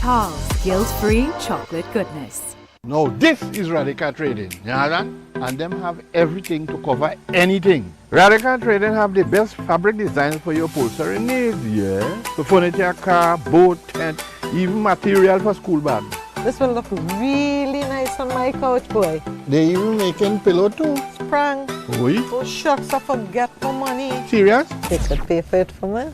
Charles, guilt-free chocolate goodness. Now this is Radical Trading, you understand? And them have everything to cover anything. Radical Trading have the best fabric designs for your upholstery needs, yeah? So furniture, car, boat, tent, even material for school bags. This will look really nice on my couch, boy. They even making pillow too. Sprang. Oui? Oh shucks, I forget my money. Serious? They could pay for it for me.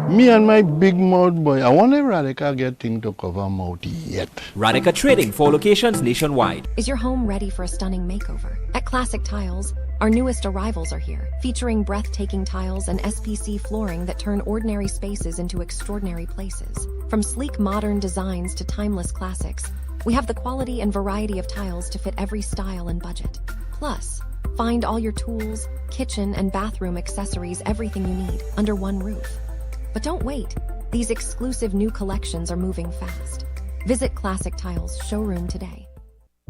Me and my big mouth boy, I wonder if Radical get thing to cover mouth yet. Radical Trading, 4 locations nationwide. Is your home ready for a stunning makeover? At Classic Tiles, our newest arrivals are here, featuring breathtaking tiles and SPC flooring that turn ordinary spaces into extraordinary places. From sleek modern designs to timeless classics, we have the quality and variety of tiles to fit every style and budget. Plus, find all your tools, kitchen and bathroom accessories, everything you need, under one roof. But don't wait. These exclusive new collections are moving fast. Visit Classic Tiles showroom today.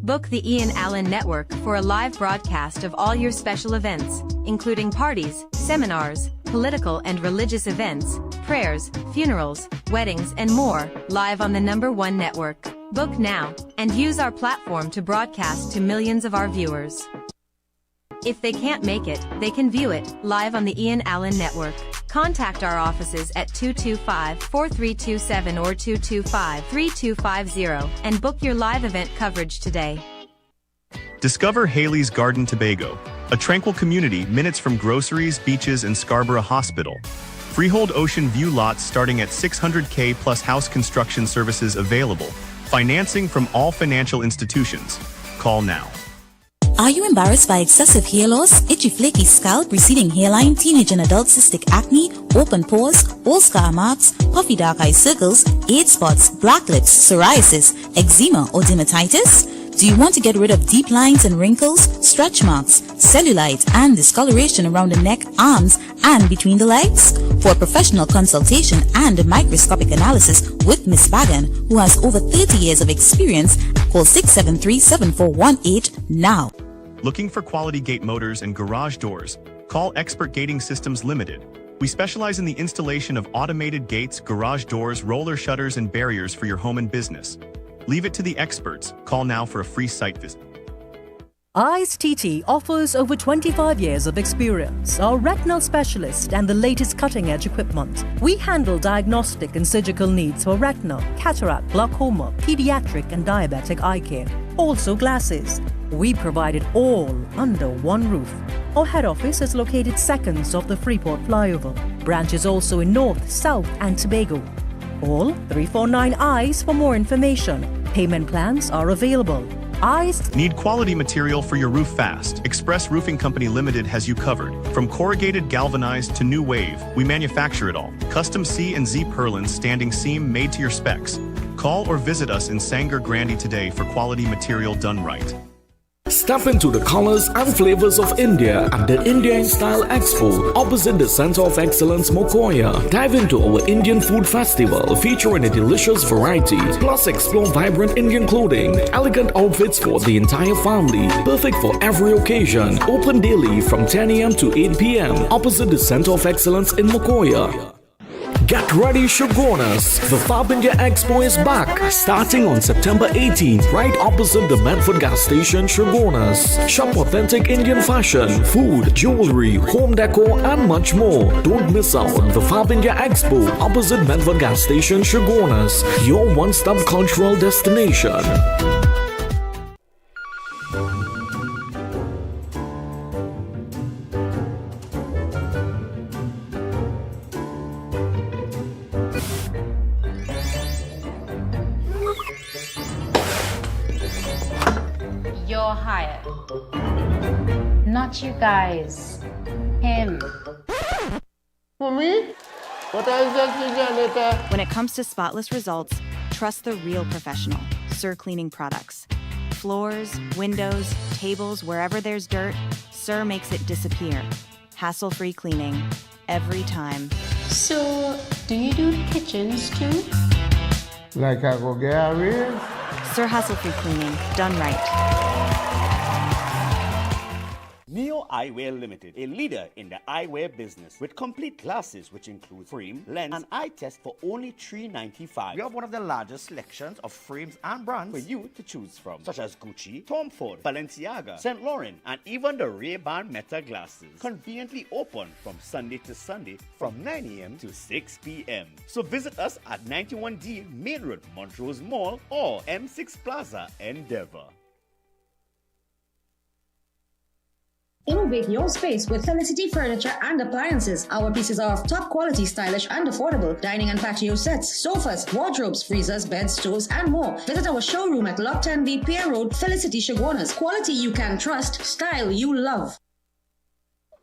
Book the I.A.N network for a live broadcast of all your special events, including parties, seminars, political and religious events, prayers, funerals, weddings, and more, live on the #1 network. Book now and use our platform to broadcast to millions of our viewers. If they can't make it, they can view it live on the I.A.N network. Contact our offices at 225-4327 or 225-3250 and book your live event coverage today. Discover Haley's Garden Tobago, a tranquil community minutes from groceries, beaches, and Scarborough Hospital. Freehold ocean view lots starting at $600K plus house construction services available. Financing from all financial institutions. Call now. Are you embarrassed by excessive hair loss, itchy flaky scalp, receding hairline, teenage and adult cystic acne, open pores, old scar marks, puffy dark eye circles, age spots, black lips, psoriasis, eczema or dermatitis? Do you want to get rid of deep lines and wrinkles, stretch marks, cellulite and discoloration around the neck, arms and between the legs? For a professional consultation and a microscopic analysis with Ms. Bagan, who has over 30 years of experience, call 673-7418 now. Looking for quality gate motors and garage doors? Call Expert Gating Systems Limited. We specialize in the installation of automated gates, garage doors, roller shutters, and barriers for your home and business. Leave it to the experts. Call now for a free site visit. I.A.N TT offers over 25 years of experience, are retinal specialist and the latest cutting-edge equipment. We handle diagnostic and surgical needs for retina, cataract, glaucoma, pediatric and diabetic eye care. Also glasses. We provide it all under one roof. Our head office is located seconds off the Freeport flyover. Branches also in North, South and Tobago. Call 349-EYES for more information. Payment plans are available. I.A.N Need quality material for your roof fast? Express Roofing Company Limited has you covered. From corrugated galvanized to new wave, we manufacture it all. Custom C and Z purlins standing seam made to your specs. Call or visit us in Sanger Grande today for quality material done right. Step into the colors and flavors of India at the India in Style Expo opposite the Center of Excellence Mokoya. Dive into our Indian Food Festival featuring a delicious variety, plus explore vibrant Indian clothing, elegant outfits for the entire family, perfect for every occasion. Open daily from 10 a.m. to 8 p.m. opposite the Center of Excellence in Mokoya. Get ready, Shogunas! The Fab India Expo is back, starting on September 18th, right opposite the Medford gas station, Shogunas. Shop authentic Indian fashion, food, jewelry, home decor, and much more. Don't miss out on the Fab India Expo opposite Medford gas station, Shogunas, your one-stop cultural destination. You're hired. Not you guys. Him. Mommy? What else does later? When it comes to spotless results, trust the real professional, Sir Cleaning Products. Floors, windows, tables, wherever there's dirt, Sir makes it disappear. Hassle-free cleaning, every time. So, do you do kitchens too? Like I go get a raise? Sir Hassle-free cleaning, done right. Neo know Eyewear Limited, a leader in the eyewear business with complete glasses which include frame, lens, and eye test for only $3.95. We have one of the largest selections of frames and brands for you to choose from, such as Gucci, Tom Ford, Balenciaga, St. Laurent, and even the Ray-Ban Meta glasses. Conveniently open from Sunday to Sunday from 9 a.m. to 6 p.m. So visit us at 91D Main Road, Montrose Mall, or M6 Plaza, Endeavor. Innovate your space with Felicity Furniture and Appliances. Our pieces are of top quality, stylish and affordable. Dining and patio sets, sofas, wardrobes, freezers, beds, stoves and more. Visit our showroom at Lot 10B Pier Road, Felicity Chaguanas. Quality you can trust, style you love.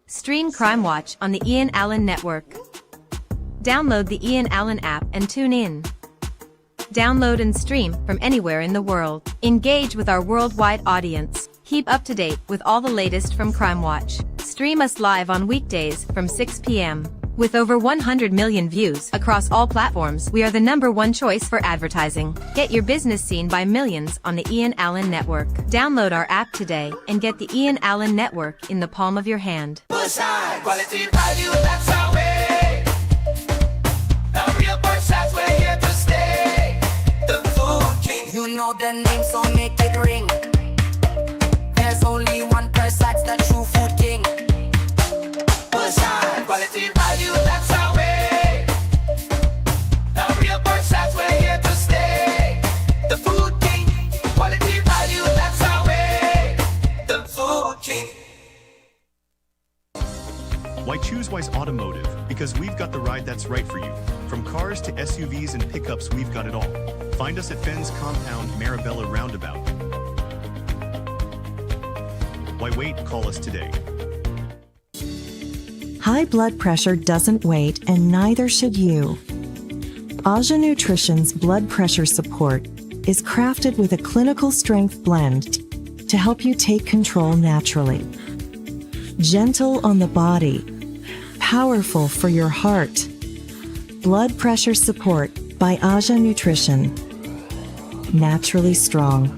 Stream Crime Watch on the Ian Allen Network. Download the Ian Allen app and tune in. Download and stream from anywhere in the world. Engage with our worldwide audience. Keep up to date with all the latest from Crime Watch. Stream us live on weekdays from 6 p.m. With over 100 million views across all platforms, we are the #1 choice for advertising. Get your business seen by millions on the Ian Allen Network. Download our app today and get the Ian Allen Network in the palm of your hand. Quality value, that's our way. The real Bushside, we're here to stay. The Food King, you know the name, so make it ring. There's only one person, the true Food King. Bushside, quality value, that's our way. The real Bushside, we're here to stay. The Food King, quality value, that's our way. The Food King. Why choose Wise Automotive? Because we've got the ride that's right for you. From cars to SUVs and pickups, we've got it all. Find us at Fens Compound, Marabella Roundabout. Why wait? Call us today. High blood pressure doesn't wait, and neither should you. Aja Nutrition's blood pressure support is crafted with a clinical strength blend to help you take control naturally. Gentle on the body, powerful for your heart. Blood pressure support by Aja Nutrition. Naturally strong.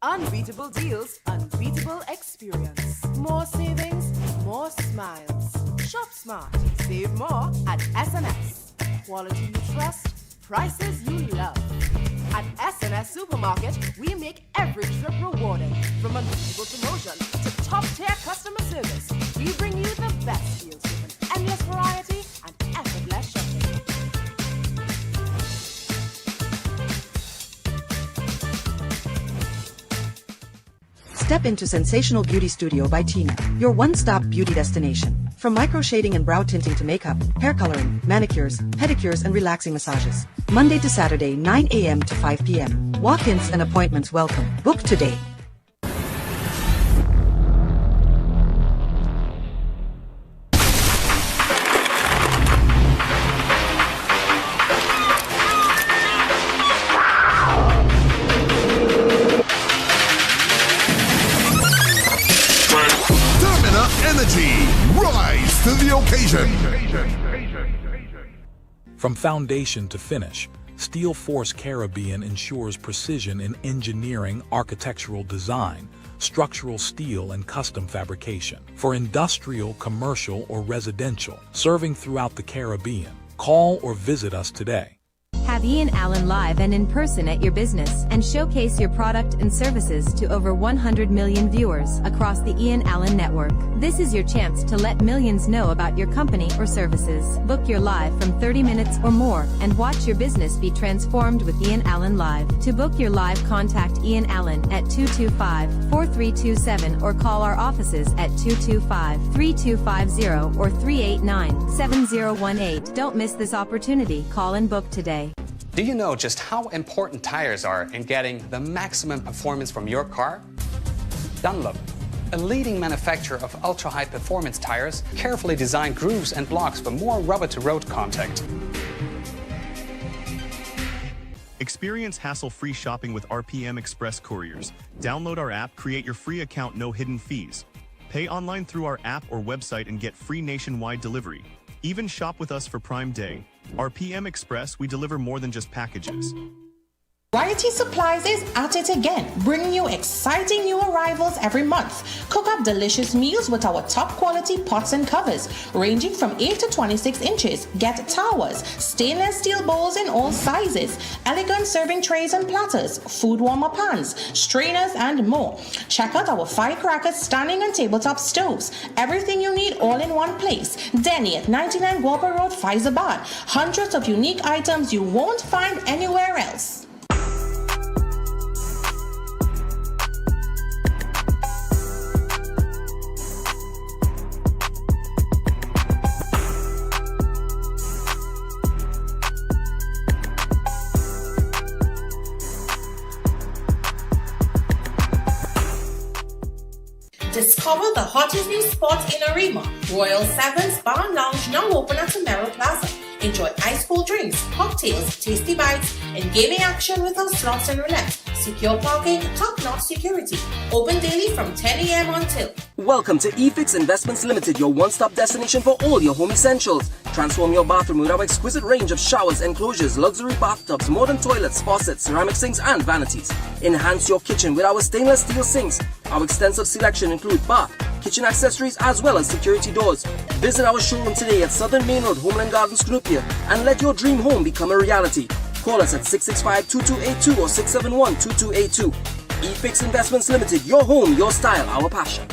Unbeatable deals, unbeatable experience. More savings, more smiles. Shop smart, save more at S&S. Quality you trust, prices you love. At S&S Supermarket, we make every trip rewarding. From unbeatable promotion to top-tier customer service, we bring you the best deals with an endless variety and effortless shopping. Step into Sensational Beauty Studio by Tina, your one-stop beauty destination. From micro shading and brow tinting to makeup, hair coloring, manicures, pedicures, and relaxing massages. Monday to Saturday, 9 a.m. to 5 p.m. Walk-ins and appointments welcome. Book today. Rise to the occasion. From foundation to finish, Steel Force Caribbean ensures precision in engineering, architectural design, structural steel, and custom fabrication. For industrial, commercial, or residential, serving throughout the Caribbean, call or visit us today. Have Ian Allen live and in person at your business and showcase your product and services to over 100 million viewers across the Ian Allen Network. This is your chance to let millions know about your company or services. Book your live from 30 minutes or more and watch your business be transformed with Ian Allen Live. To book your live, contact Ian Allen at 225-4327 or call our offices at 225-3250 or 389-7018. Don't miss this opportunity. Call and book today. Do you know just how important tires are in getting the maximum performance from your car? Dunlop, a leading manufacturer of ultra-high performance tires, carefully designed grooves and blocks for more rubber-to-road contact. Experience hassle-free shopping with RPM Express couriers. Download our app, create your free account, no hidden fees. Pay online through our app or website and get free nationwide delivery. Even shop with us for Prime Day. RPM Express, we deliver more than just packages. Variety Supplies is at it again, bringing you exciting new arrivals every month. Cook up delicious meals with our top quality pots and covers, ranging from 8 to 26 inches. Get towers, stainless steel bowls in all sizes, elegant serving trays and platters, food warmer pans, strainers, and more. Check out our firecrackers, standing and tabletop stoves. Everything you need all in one place. Denny at 99 Guapa Road, Faizabad. Hundreds of unique items you won't find anywhere else. Discover the hottest new spot in Arima. Royal Sevens Bar and Lounge now open at Tamero Plaza. Enjoy ice cold drinks, cocktails, tasty bites, and gaming action with our slots and roulette. Secure parking, top-notch security. Open daily from 10 a.m. until. Welcome to eFix Investments Limited, your one-stop destination for all your home essentials. Transform your bathroom with our exquisite range of showers, enclosures, luxury bathtubs, modern toilets, faucets, ceramic sinks, and vanities. Enhance your kitchen with our stainless steel sinks. Our extensive selection includes bath, kitchen accessories, as well as security doors. Visit our showroom today at Southern Main Road, Homeland Gardens, Cunupia, and let your dream home become a reality. Call us at 665-2282 or 671-2282. eFix Investments Limited, your home, your style, our passion.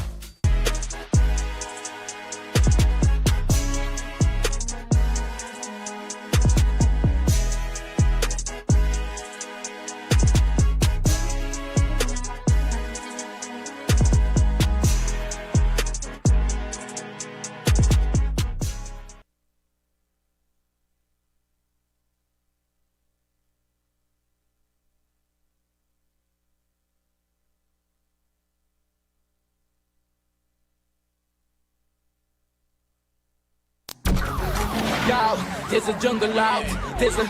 There's a jungle out, there's a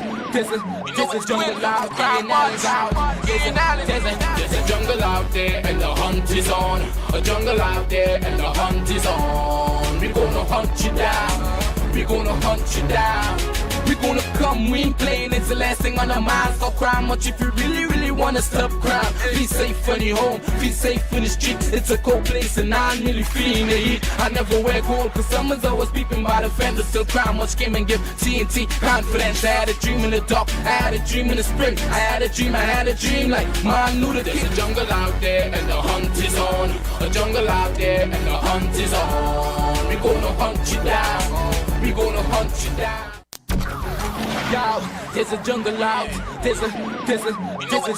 jungle out, I.A.N out, there's a jungle out there and the hunt is on, a jungle out there and the hunt is on. We gonna hunt you down, we gonna hunt you down, we gonna come, we ain't playing, it's the last thing on our minds. Stop crime much if you really wanna stop crime. Be safe when you're home, be safe in the street. It's a cold place and I'm really feeling the heat. I never wear gold cause someone's always peeping by the fender. Still crime much came and give TNT confidence. I had a dream in the dark, I had a dream in the spring. I had a dream like man knew that there's a jungle out there and the hunt is on. A jungle out there and the hunt is on. We gonna hunt you down, we gonna hunt you down. Yo, there's a jungle out, there's a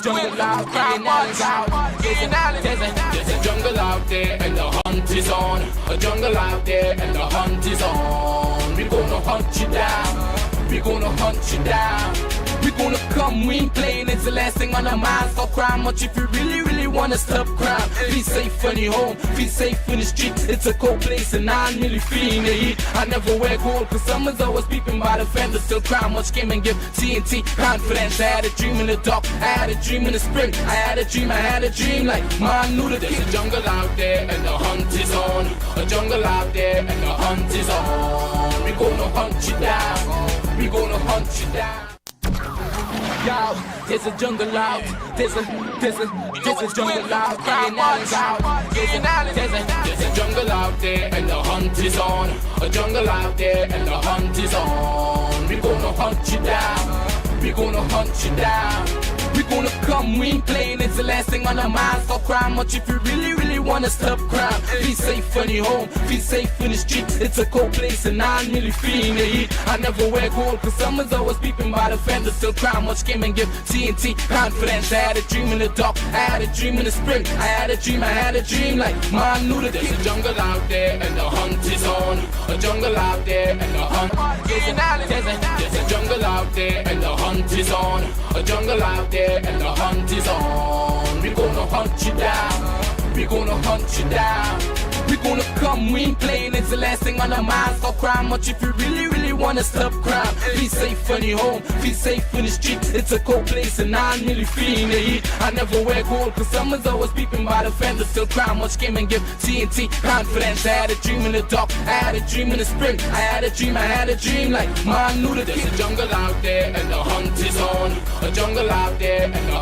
jungle out, I.A.N out, there's a jungle out there and the hunt is on, a jungle out there and the hunt is on. We gonna hunt you down, we gonna hunt you down, we gonna come, we ain't playing, it's the last thing on our minds. Stop crime much if you really wanna stop crime. Be safe when you're home, be safe in the street. It's a cold place and I'm really feeling the heat. I never wear gold cause someone's always peeping by the fender. Still crime much came and give TNT confidence. I had a dream in the dark, I had a dream in the spring. I had a dream like man knew that there's a jungle out there and the hunt is on. A jungle out there and the hunt is on. We gonna hunt you down, we gonna hunt you down. Yo, there's a jungle out, there's a jungle out, I.A.N out, there's a jungle out there and the hunt is on. A jungle out there and the hunt is on. We gonna hunt you down, we gonna hunt you down, we gonna come, we ain't playing, it's the last thing on our minds. Stop crime much if you really wanna stop crime. Be safe when you're home, be safe in the street. It's a cold place and I'm really feeling the heat. I never wear gold cause someone's always peeping by the fender. Still crime much came and give TNT confidence. I had a dream in the dark, I had a dream in the spring. I had a dream like man knew that there's a jungle out there and the hunt is on. A jungle out there and the hunt there's a jungle out there and the hunt is on. A jungle out there and the hunt is on. We gonna hunt you down, we gonna hunt you down, We gonna come, we ain't playing, it's the last thing on our minds. Stop crying much if you really, really wanna stop crime. Be safe on your home, be safe in the street. It's a cold place and I'm really feeling the heat. I never wear gold cause someone's always peeping by the fence. Still crime much came and give TNT confidence. I had a dream in the dark, I had a dream in the spring. I had a dream like man knew the there's a jungle out there and the hunt is on. A jungle out there and the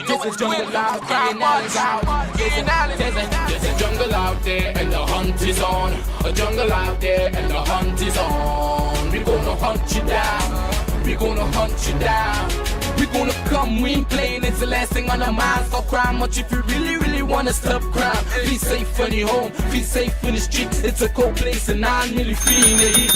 this is jungle out there and out. There's a jungle out there and the hunt is on. A jungle out there and the hunt is on. We gonna hunt you down. We gonna hunt you down. We gonna come, we ain't playing, it's the last thing on our minds. Stop crying much if you really, really wanna stop crime. Be safe on your home, be safe in the streets. It's a cold place and I'm really feeling the heat.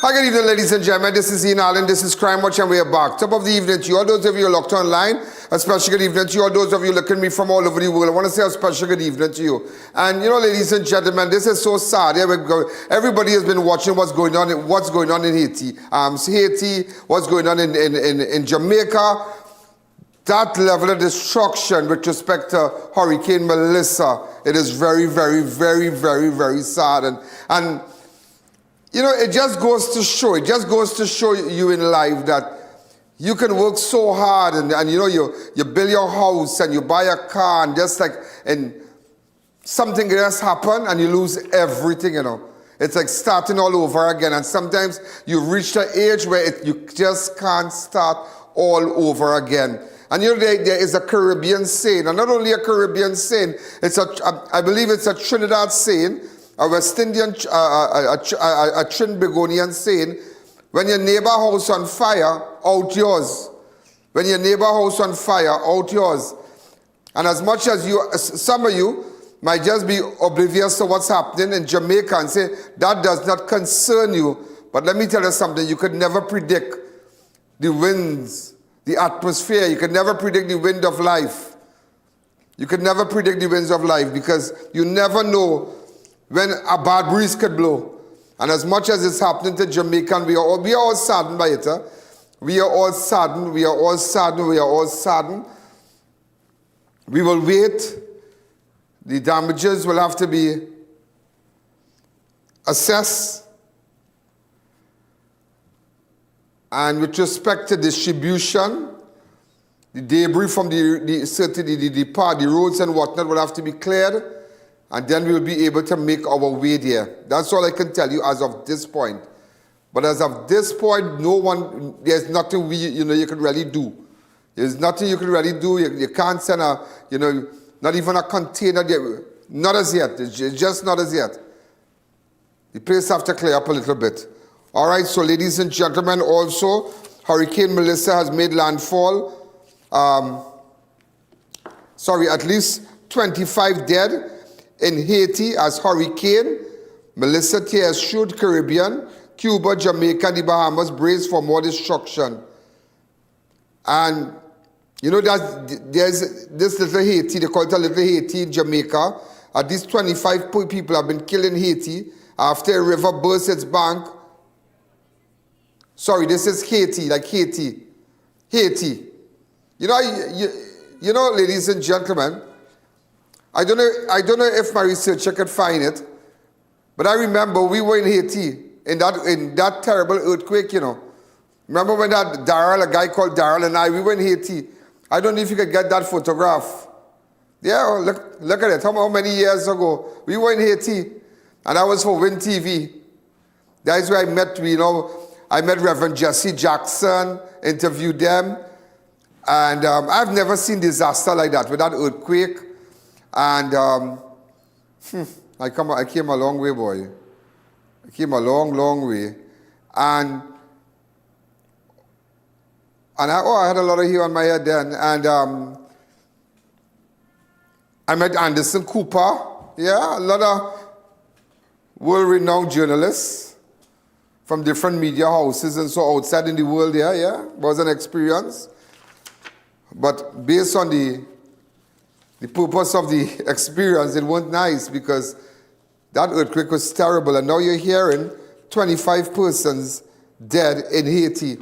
Hi, good evening, ladies and gentlemen. This is I.A.N. This is Crime Watch, and we are back. Top of the evening to you, all those of you locked online. A special good evening to you, all those of you looking at me from all over the world. I want to say a special good evening to you. And you know, ladies and gentlemen, this is so sad. Everybody has been watching what's going on in Haiti. Haiti, what's going on in Jamaica. That level of destruction with respect to Hurricane Melissa, it is very, very, very, very, very sad. And you know, it just goes to show you in life that you can work so hard and you know, you build your house and you buy a car and something just happen and you lose everything, you know. It's like starting all over again, and sometimes you reach the age where you just can't start all over again. And you know, there is a Caribbean saying, and not only a Caribbean saying, I believe it's a Trinidad saying, a West Indian, a Trinbagonian saying, when your neighbor house on fire, out yours. When your neighbor house on fire, out yours. And as much as some of you might just be oblivious to what's happening in Jamaica and say, that does not concern you. But let me tell you something, you could never predict the winds, the atmosphere. You could never predict the wind of life. You could never predict the winds of life because you never know when a bad breeze could blow. And as much as it's happening to Jamaica, we are all saddened by it. We are all saddened. We will wait. The damages will have to be assessed. And with respect to distribution, the debris from the roads and whatnot will have to be cleared. And then we'll be able to make our way there. That's all I can tell you as of this point. But as of this point, there's nothing you can really do. There's nothing you can really do. You can't send not even a container there. Not as yet. It's just not as yet. The place have to clear up a little bit. All right, so ladies and gentlemen, also, Hurricane Melissa has made landfall. At least 25 dead in Haiti as Hurricane Melissa tears through the Caribbean, Cuba, Jamaica, and the Bahamas brace for more destruction. And you know that there's this little Haiti, they call it a little Haiti in Jamaica. At least 25 people have been killed in Haiti after a river burst its bank. Sorry, this is Haiti, like Haiti. Haiti. You know, ladies and gentlemen, I don't know if my researcher could find it, but I remember we were in Haiti in that terrible earthquake, you know. Remember when a guy called Daryl and we were in Haiti. I don't know if you could get that photograph. Yeah, look at it. How many years ago? We were in Haiti, and that was for Win TV. That is where I met Reverend Jesse Jackson, interviewed them, and I've never seen disaster like that with that earthquake. And I came a long way, boy. I came a long, long way. And I had a lot of hair on my head then. And I met Anderson Cooper. Yeah, a lot of world-renowned journalists from different media houses and so outside in the world there. Yeah, it was an experience. But based on the purpose of the experience, it wasn't nice because that earthquake was terrible. And now you're hearing 25 persons dead in Haiti.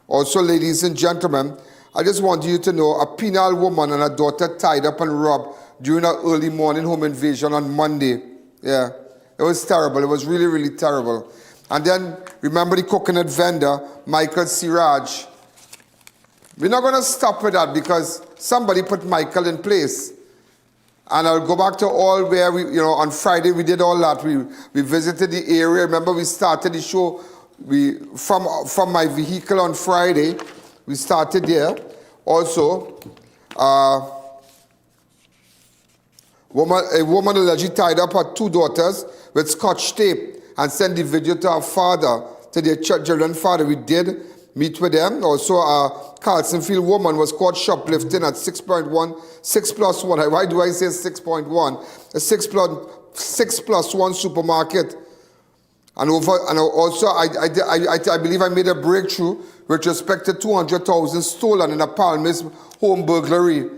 Also, ladies and gentlemen, I just want you to know a penal woman and a daughter tied up and robbed during an early morning home invasion on Monday. Yeah, it was terrible. It was really, really terrible. And then, remember the coconut vendor, Michael Siraj. We're not going to stop with that because somebody put Michael in place. And I'll go back to all where we, on Friday we did all that. We visited the area. Remember, we started the show from my vehicle on Friday. We started there. Also, a woman allegedly tied up her 2 daughters with scotch tape and sent the video to her father, to their children's father. We did meet with them. Also, a Carlsonfield woman was caught shoplifting at 6+1. Why do I say 6.1? A 6+1 supermarket. And also, I believe I made a breakthrough with respect to 200,000 stolen in a Palmas home burglary.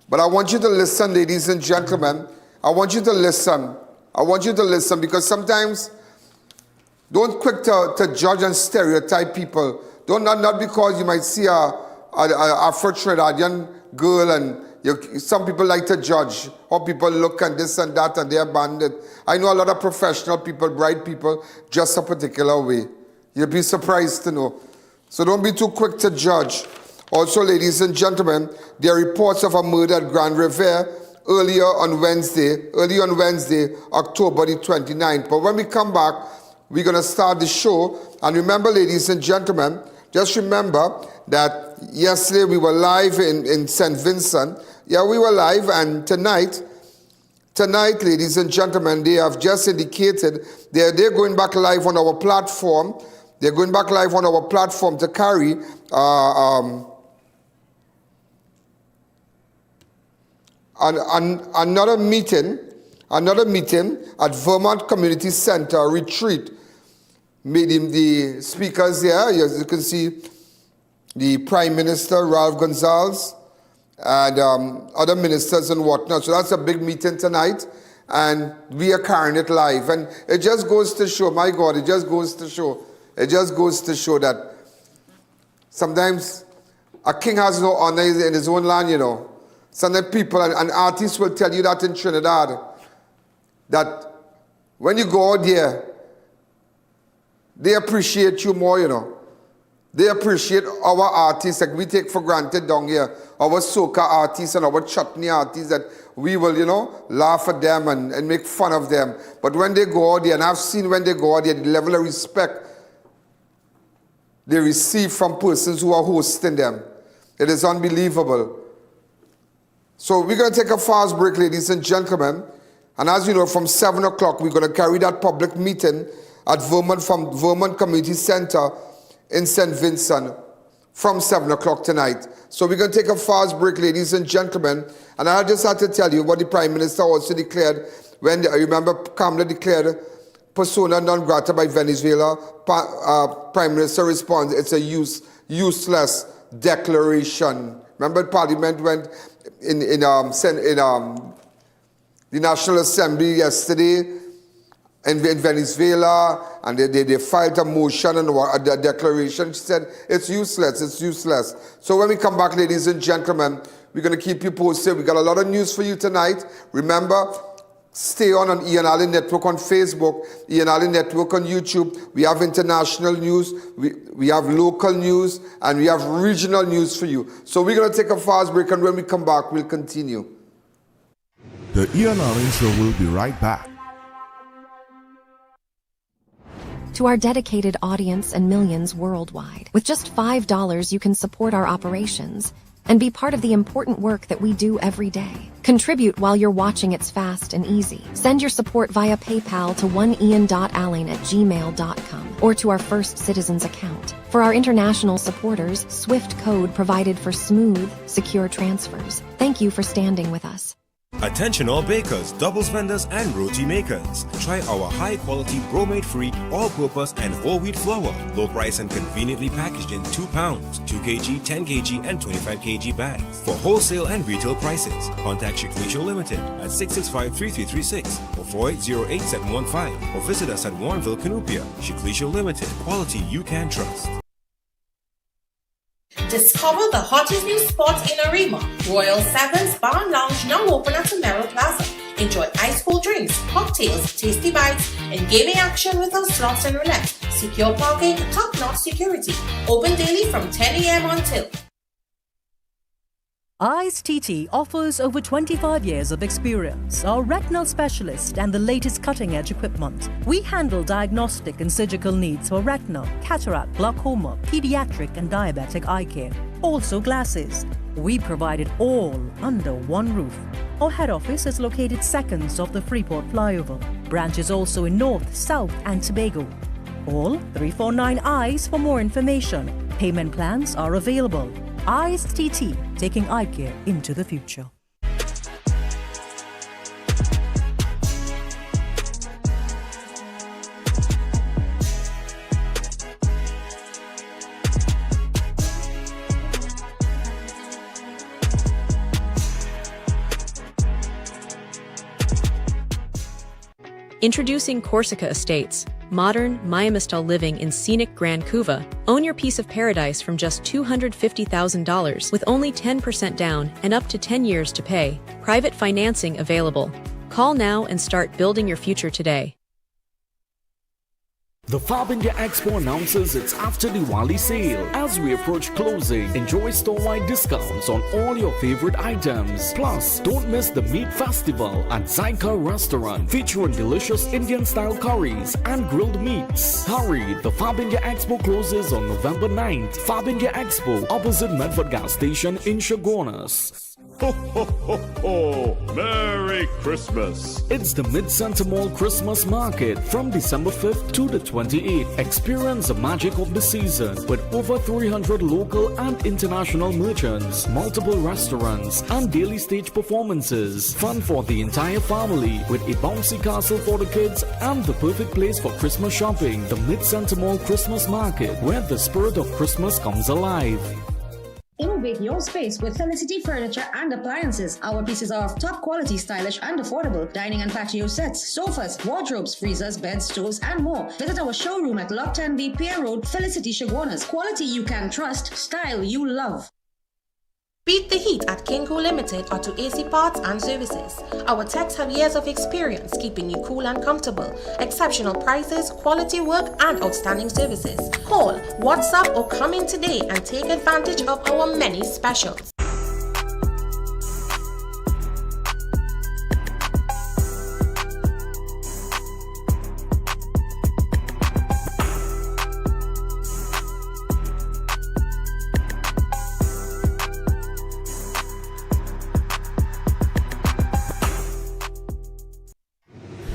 But I want you to listen, ladies and gentlemen. I want you to listen. I want you to listen because sometimes don't quick to judge and stereotype people. Not because you might see a Afro-Trinidadian girl and some people like to judge how people look and this and that and they're bandit. I know a lot of professional people, bright people, just a particular way. You'll be surprised to know. So don't be too quick to judge. Also, ladies and gentlemen, there are reports of a murder at Grand Riviere early on Wednesday, October the 29th. But when we come back, we're going to start the show. And remember, ladies and gentlemen, just remember that yesterday we were live in St. Vincent. Yeah, we were live. And tonight, ladies and gentlemen, they have just indicated they're going back live on our platform. They're going back live on our platform to carry another meeting at Vermont Community Center retreat. Made him the speakers here. As you can see, the Prime Minister, Ralph Gonsalves, and other ministers and whatnot. So that's a big meeting tonight, and we are carrying it live. And it just goes to show, my God, it just goes to show that sometimes a king has no honor in his own land, Some people and artists will tell you that in Trinidad, that when you go out there, they appreciate you more, They appreciate our artists, like we take for granted down here, our soca artists and our chutney artists, that we will, laugh at them and make fun of them. But when they go out there, and I've seen when they go out there, the level of respect they receive from persons who are hosting them. It is unbelievable. So we're going to take a fast break, ladies and gentlemen. And as you know, from 7 o'clock, we're going to carry that public meeting at Vermont Community Center in St. Vincent from 7 o'clock tonight. So we're going to take a fast break, ladies and gentlemen. And I just had to tell you what the Prime Minister also declared when, I remember, Kamala declared persona non grata by Venezuela. Prime Minister responds, it's a useless declaration. Remember, Parliament went in the National Assembly yesterday in Venezuela, and they filed a motion and a declaration. She said, it's useless. So when we come back, ladies and gentlemen, we're going to keep you posted. We got a lot of news for you tonight. Remember, stay on I.A.N Network on Facebook, I.A.N Network on YouTube. We have international news, we have local news, and we have regional news for you. So we're going to take a fast break, and when we come back, we'll continue. The I.A.N Show will be right back. To our dedicated audience and millions worldwide, with just $5 you can support our operations and be part of the important work that we do every day. Contribute while you're watching. It's fast and easy. Send your support via PayPal to oneian.alleyne@gmail.com or to our First Citizens account. For our international supporters, SWIFT code provided for smooth, secure transfers. Thank you for standing with us. Attention all bakers, doubles vendors, and roti makers. Try our high-quality, bromate-free, all-purpose, and whole wheat flour. Low price and conveniently packaged in 2 pounds, 2 kg, 10 kg, and 25 kg bags. For wholesale and retail prices, contact Shiklisho Limited at 665-3336 or 4808-715 or visit us at Warrenville, Canupia. Shiklisho Limited, quality you can trust. Discover the hottest new spot in Arima. Royal Sevens Bar and Lounge now open at Tamero Plaza. Enjoy ice cold drinks, cocktails, tasty bites, and gaming action with our slots and roulette. Secure parking, top-notch security. Open daily from 10 a.m. until. I.A.N offers over 25 years of experience, are retinal specialist and the latest cutting-edge equipment. We handle diagnostic and surgical needs for retinal, cataract, glaucoma, pediatric and diabetic eye care. Also glasses. We provide it all under one roof. Our head office is located seconds off the Freeport flyover. Branches also in North, South and Tobago. Call 349 eyes for more information. Payment plans are available. I.A.N, taking eye care into the future. Introducing Corsica Estates, modern, Miami-style living in scenic Grand Cuba. Own your piece of paradise from just $250,000 with only 10% down and up to 10 years to pay. Private financing available. Call now and start building your future today. The Fab India Expo announces its after Diwali sale. As we approach closing, enjoy store-wide discounts on all your favorite items. Plus, don't miss the Meat Festival at Zyka Restaurant, featuring delicious Indian-style curries and grilled meats. Hurry, the Fab India Expo closes on November 9th. Fab India Expo, opposite Medford Gas Station in Chaguanas. Ho, ho, ho, ho! Merry Christmas! It's the Mid-Center Mall Christmas Market from December 5th to the 28th. Experience the magic of the season with over 300 local and international merchants, multiple restaurants, and daily stage performances. Fun for the entire family with a bouncy castle for the kids and the perfect place for Christmas shopping. The Mid-Center Mall Christmas Market, where the spirit of Christmas comes alive. Innovate your space with Felicity Furniture and Appliances. Our pieces are of top quality, stylish and affordable. Dining and patio sets, sofas, wardrobes, freezers, beds, stoves and more. Visit our showroom at Lot 10B Pier Road, Felicity Chaguanas. Quality you can trust, style you love. Beat the heat at Kinko Limited Auto AC Parts and Services. Our techs have years of experience keeping you cool and comfortable. Exceptional prices, quality work, and outstanding services. Call, WhatsApp, or come in today and take advantage of our many specials.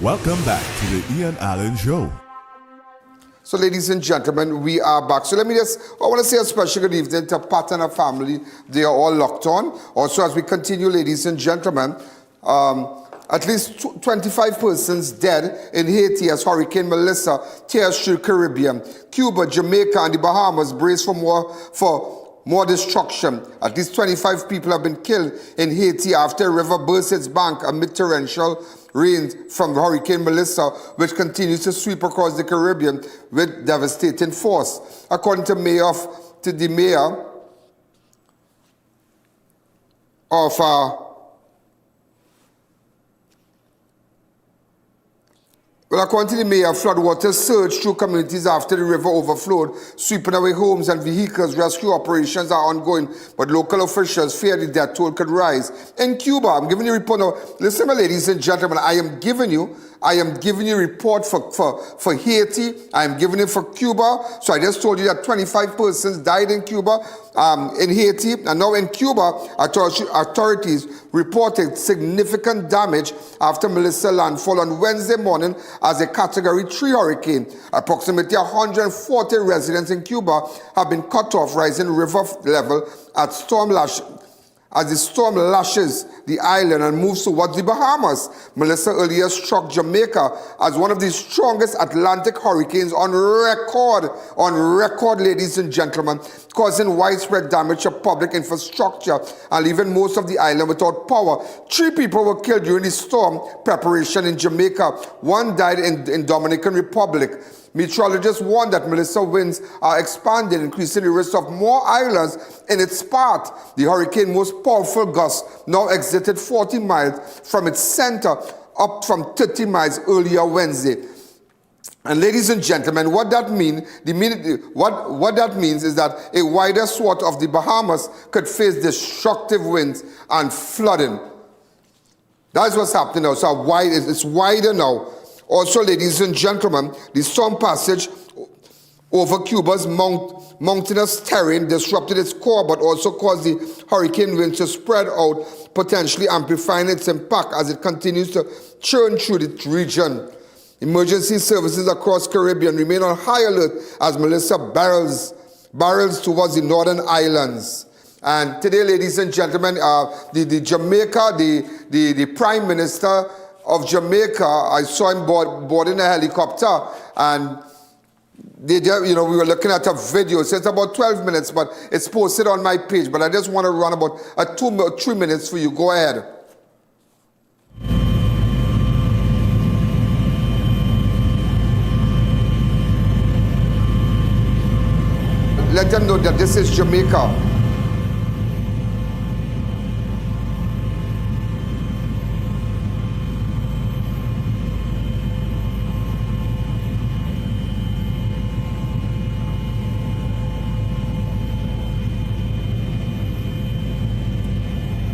Welcome back to the I.A.N Show. So, ladies and gentlemen, we are back. So I want to say a special good evening to Pat and her family. They are all locked on. Also, as we continue, ladies and gentlemen, at least 25 persons dead in Haiti as Hurricane Melissa tears through the Caribbean. Cuba, Jamaica, and the Bahamas brace for more destruction. At least 25 people have been killed in Haiti after a river burst its bank amid torrential rain from Hurricane Melissa, which continues to sweep across the Caribbean with devastating force. According to the mayor of according to the mayor, floodwaters surged through communities after the river overflowed, sweeping away homes and vehicles. Rescue operations are ongoing, but local officials fear the death toll could rise. In Cuba, I'm giving you a report now. Listen, ladies and gentlemen, I am giving you a report for Haiti. I am giving it for Cuba. So I just told you that 25 persons died in Cuba, in Haiti. And now in Cuba, authorities reported significant damage after Melissa landfall on Wednesday morning as a Category 3 hurricane. Approximately 140 residents in Cuba have been cut off, rising river level as the storm lashes the island and moves towards the Bahamas. Melissa earlier struck Jamaica as one of the strongest Atlantic hurricanes on record, ladies and gentlemen, causing widespread damage to public infrastructure and leaving most of the island without power. 3 people were killed during the storm preparation in Jamaica. 1 died in Dominican Republic. Meteorologists warn that Melissa winds are expanding, increasing the risk of more islands in its path. The hurricane's most powerful gust now exited 40 miles from its center, up from 30 miles earlier Wednesday. And ladies and gentlemen, what that means is that a wider swath of the Bahamas could face destructive winds and flooding. That's what's happening now. So it's wider now. Also, ladies and gentlemen, the storm passage over Cuba's mountainous terrain disrupted its core, but also caused the hurricane winds to spread out, potentially amplifying its impact as it continues to churn through the region. Emergency services across Caribbean remain on high alert as Melissa barrels towards the northern islands. And today, ladies and gentlemen, the Jamaica, the Prime Minister of Jamaica, I saw him boarding a helicopter, and we were looking at a video. So it's about 12 minutes, but it's posted on my page. But I just want to run about 2 or 3 minutes for you. Go ahead. Let them know that this is Jamaica.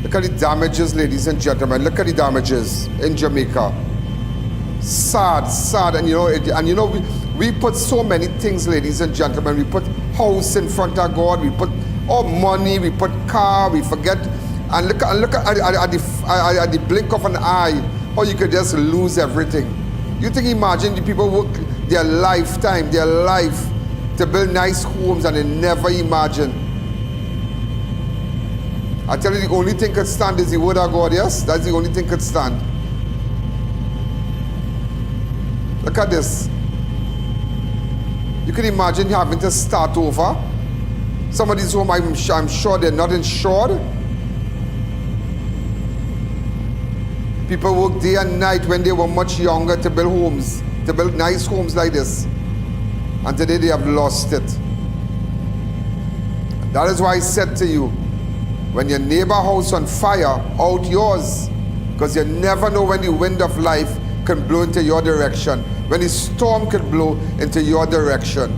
Look at the damages, ladies and gentlemen. Look at the damages in Jamaica. Sad, and we put so many things, ladies and gentlemen. We put house in front of God. We put all money. We put car. We forget. And look at the blink of an eye, how you could just lose everything. You think, imagine the people work their life to build nice homes, and they never imagine. I tell you, the only thing could stand is the word of God. Yes, that's the only thing could stand. Look at this. You can imagine having to start over. Some of these homes, I'm sure they're not insured. People work day and night when they were much younger to build homes, to build nice homes like this. And today they have lost it. That is why I said to you, when your neighbor house on fire, out yours. Because you never know when the wind of life can blow into your direction. When the storm can blow into your direction.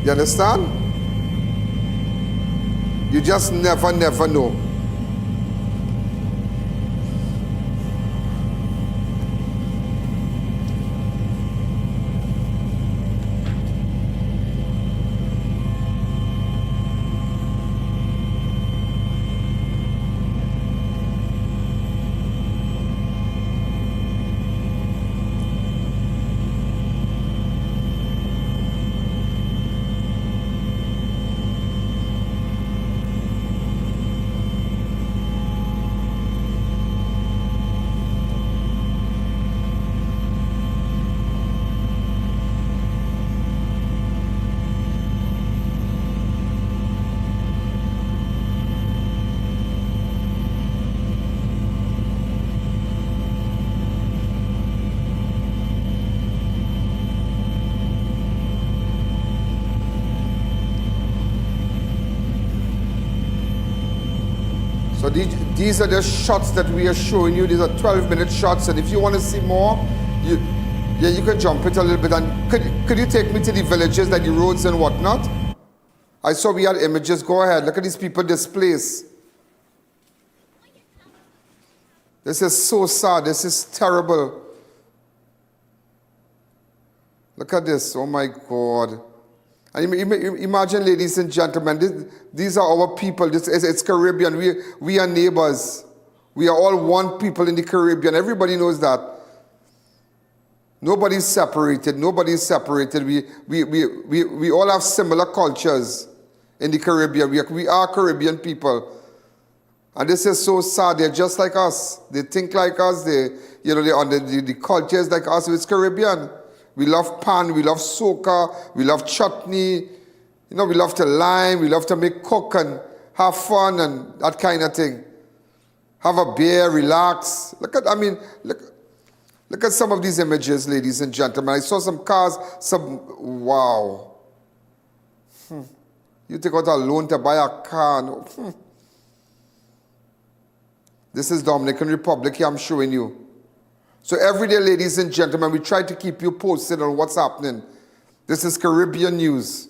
You understand? You just never know. So these are the shots that we are showing you. These are 12-minute shots, and if you want to see more, you can jump it a little bit. And could you take me to the villages, like the roads and whatnot? I saw we had images. Go ahead. Look at these people displaced. This is so sad. This is terrible. Look at this. Oh my God. And imagine, ladies and gentlemen, these are our people. It's Caribbean. We are neighbors. We are all one people in the Caribbean. Everybody knows that. Nobody's separated. Nobody's separated. We all have similar cultures in the Caribbean. We are Caribbean people. And this is so sad. They're just like us. They think like us. The culture is like us. It's Caribbean. We love pan, we love soca, we love chutney, we love to lime, we love to cook and have fun and that kind of thing. Have a beer, relax. Look, Look at some of these images, ladies and gentlemen. I saw some cars, wow. You take out a loan to buy a car. No. This is Dominican Republic here, I'm showing you. So every day, ladies and gentlemen, we try to keep you posted on what's happening. This is Caribbean news.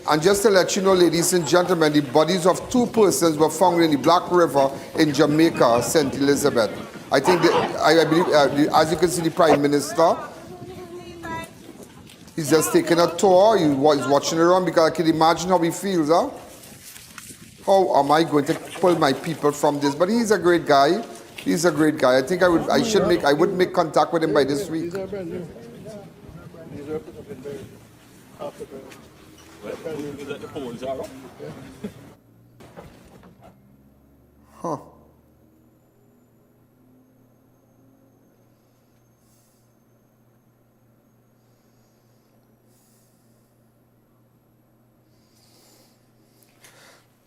And just to let you know, ladies and gentlemen, the bodies of 2 persons were found in the Black River in Jamaica, St. Elizabeth. I think, I believe, as you can see, the Prime Minister, he's just taking a tour. He's watching around because I can imagine how he feels, huh? How am I going to pull my people from this? But he's a great guy. He's a great guy. I think I would make contact with him by this week. Huh.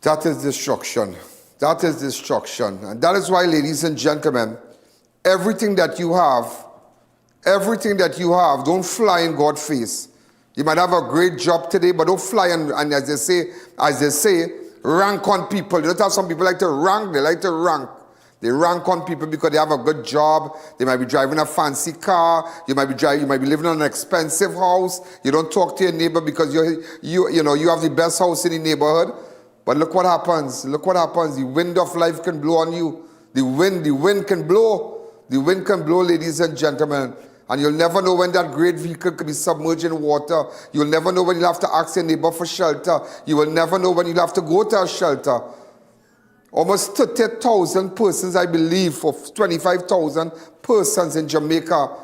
That is destruction. That is destruction. And that is why, ladies and gentlemen, everything that you have, don't fly in God's face. You might have a great job today, but don't fly and as they say, rank on people. You don't have some people like to rank, they like to rank. They rank on people because they have a good job. They might be driving a fancy car. You might be living in an expensive house. You don't talk to your neighbor because you have the best house in the neighborhood. But look what happens. Look what happens. The wind of life can blow on you. The wind can blow. The wind can blow, ladies and gentlemen. And you'll never know when that great vehicle could be submerged in water. You'll never know when you'll have to ask your neighbor for shelter. You will never know when you'll have to go to a shelter. Almost 30,000 persons, I believe, for 25,000 persons in Jamaica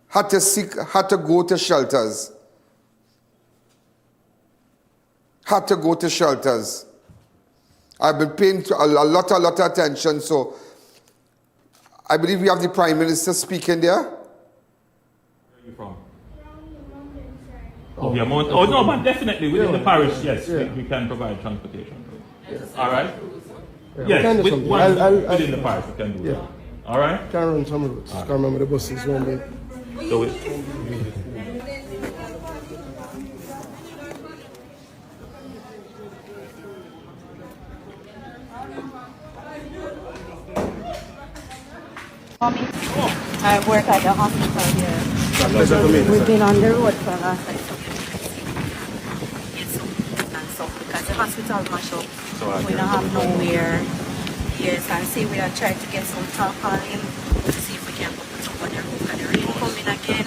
had to go to shelters. Had to go to shelters. I've been paying a lot of attention, so I believe we have the Prime Minister speaking there. Where are you from? Oh, yeah, oh no, but definitely within the parish, yes, we can provide transportation. Yes. All right? Yes, within the parish we can do that. All right? Can run some routes. Can't remember the buses when they do it. I work at the hospital here. We've been on the road for the last like and stuff because the hospital mash up. We don't have nowhere. Yes, and see we are trying to get some tarpaulin to see if we can put some on the roof and the rain coming again.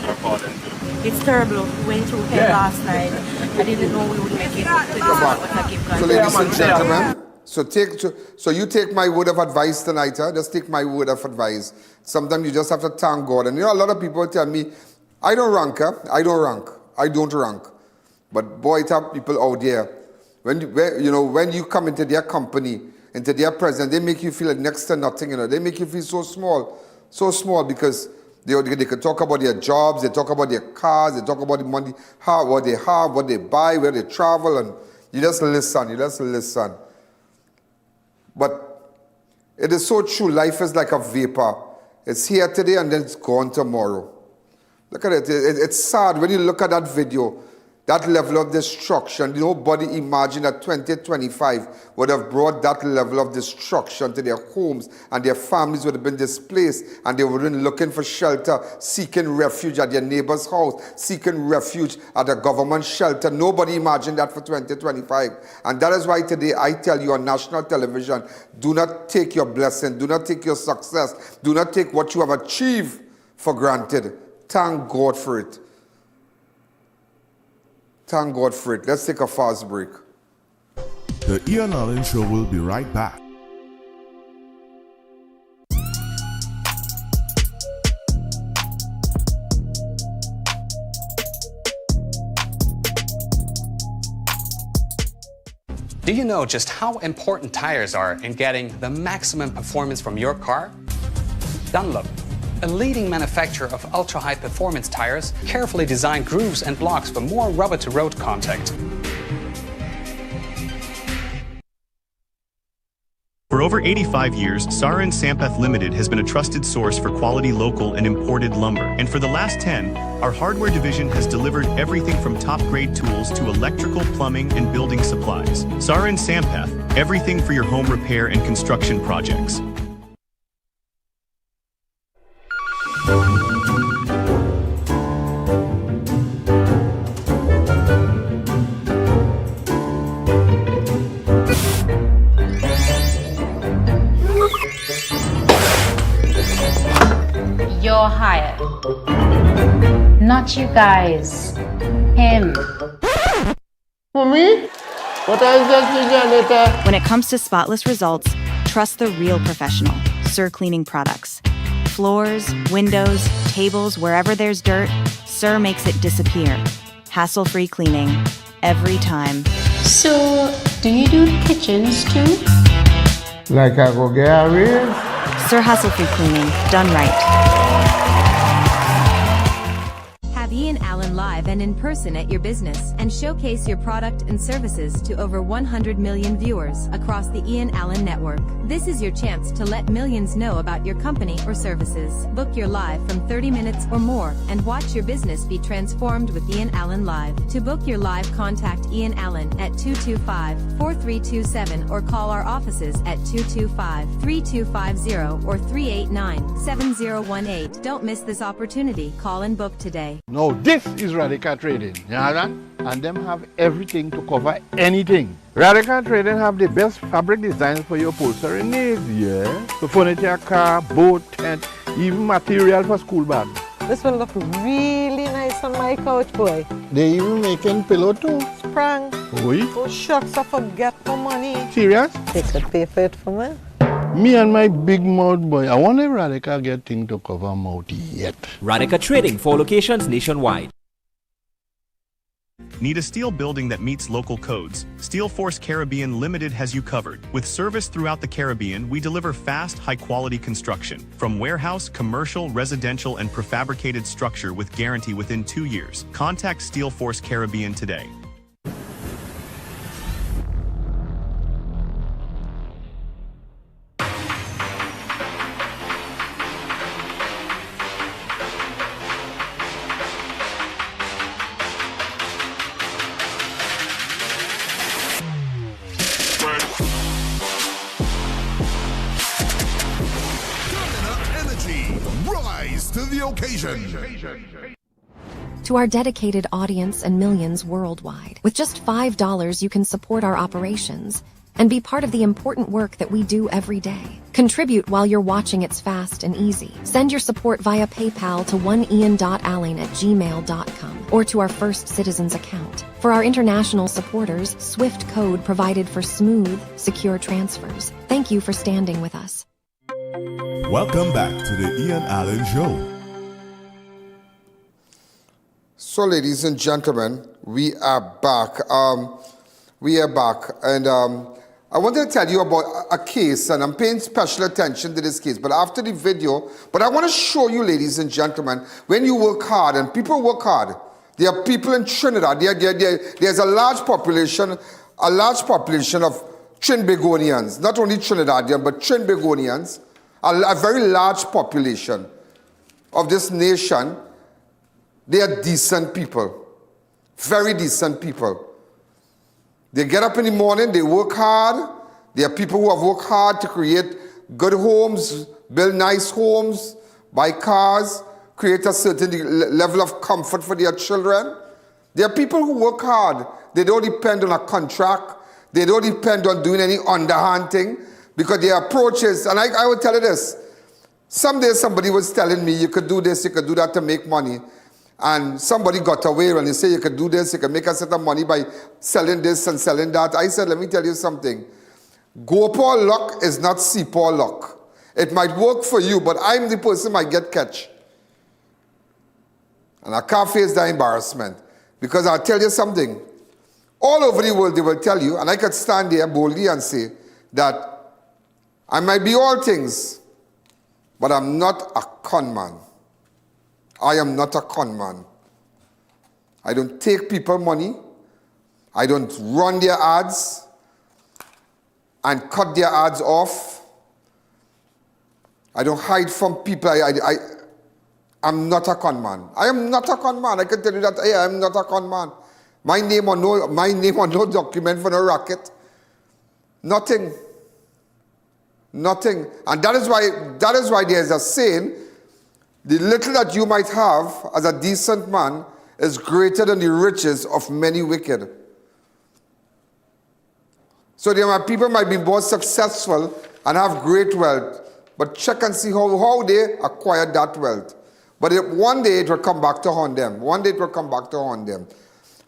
It's terrible. We went through hell last night. I didn't know we would make it up to this, but I give God. So ladies and gentlemen, so you take my word of advice tonight, huh? Just take my word of advice. Sometimes you just have to thank God. And you know, a lot of people tell me, I don't rank, huh? I don't rank. But boy, it have people out there. When you come into their company, into their presence, they make you feel like next to nothing, They make you feel so small because they can talk about their jobs, they talk about their cars, they talk about the money, what they have, what they buy, where they travel, and you just listen. But it is so true. Life is like a vapor. It's here today and then it's gone tomorrow. Look at it. It's sad when you look at that video, that level of destruction. Nobody imagined that 2025 would have brought that level of destruction to their homes, and their families would have been displaced, and they would have been looking for shelter, seeking refuge at their neighbor's house, seeking refuge at a government shelter. Nobody imagined that for 2025. And that is why today I tell you on national television, do not take your blessing, do not take your success, do not take what you have achieved for granted. Thank God for it. Thank God for it. Let's take a fast break. The I.A.N Show will be right back. Do you know just how important tires are in getting the maximum performance from your car? Dunlop, a leading manufacturer of ultra-high performance tires, carefully designed grooves and blocks for more rubber-to-road contact. For over 85 years, I.A.N. Sampath Limited has been a trusted source for quality local and imported lumber. And for the last 10, our hardware division has delivered everything from top-grade tools to electrical, plumbing, and building supplies. I.A.N. Sampath, everything for your home repair and construction projects. You're hired. Not you guys. Him. For me? What I just later? When it comes to spotless results, trust the real professional, Sir Cleaning Products. Floors, windows, tables, wherever there's dirt, Sir makes it disappear. Hassle-free cleaning, every time. So, do you do kitchens too? Like I go get a raise? Sir Hassle-free cleaning, done right. Have I.A.N live and in person at your business and showcase your product and services to over 100 million viewers across the I.A.N network. This is your chance to let millions know about your company or services. Book your live from 30 minutes or more and watch your business be transformed with I.A.N Live. To book your live, contact I.A.N at 225-4327 or call our offices at 225-3250 or 389-7018. Don't miss this opportunity. Call and book today. No, this is Radical Trading, you know that? And them have everything to cover anything. Radical Trading have the best fabric designs for your upholstery needs, yeah? So furniture, car, boat, tent, even material for school bags. This one look really nice on my couch, boy. They even making pillow too. Sprang. Oui? Oh shucks, I forget my money. Serious? They could pay for it for me. Me and my big mouth boy, I wonder if Radical get thing to cover mouth yet. Radical Trading, 4 locations nationwide. Need a steel building that meets local codes? Steel Force Caribbean Limited has you covered. With service throughout the Caribbean, we deliver fast, high-quality construction. From warehouse, commercial, residential, and prefabricated structure with guarantee within 2 years. Contact Steel Force Caribbean today. To the occasion. To our dedicated audience and millions worldwide, with just $5 you can support our operations and be part of the important work that we do every day. Contribute while you're watching. It's fast and easy. Send your support via PayPal to oneian.alleyne@gmail.com or to our First Citizens account. For our international supporters, SWIFT code provided for smooth, secure transfers. Thank you for standing with us. Welcome back to the I.A.N Show. So, ladies and gentlemen, we are back. And I wanted to tell you about a case, and I'm paying special attention to this case. But after the video, I want to show you, ladies and gentlemen, when you work hard, and people work hard. There are people in Trinidad. There's a large population of Trinbagonians, not only Trinidadian, but Trinbagonians. A very large population of this nation. They are decent people, very decent people. They get up in the morning, they work hard. There are people who have worked hard to create good homes, build nice homes, buy cars, create a certain level of comfort for their children. There are people who work hard. They don't depend on a contract. They don't depend on doing any underhand thing. Because their approaches, and I will tell you this, someday somebody was telling me you could do this, you could do that to make money. And somebody got away when they say you could do this, you could make a set of money by selling this and selling that. I said, let me tell you something. Go Paul luck is not see Paul luck. It might work for you, but I'm the person who might get catch. And I can't face that embarrassment. Because I'll tell you something. All over the world they will tell you, and I could stand there boldly and say that I might be all things, but I'm not a con man. I am not a con man. I don't take people money. I don't run their ads and cut their ads off. I don't hide from people. I'm not a con man. I am not a con man. I can tell you that I am not a con man. My name on no document for no racket. Nothing. Nothing. And that is why there's a saying, the little that you might have as a decent man is greater than the riches of many wicked. So people might be more successful and have great wealth, but check and see how they acquired that wealth. But one day it will come back to haunt them. One day it will come back to haunt them.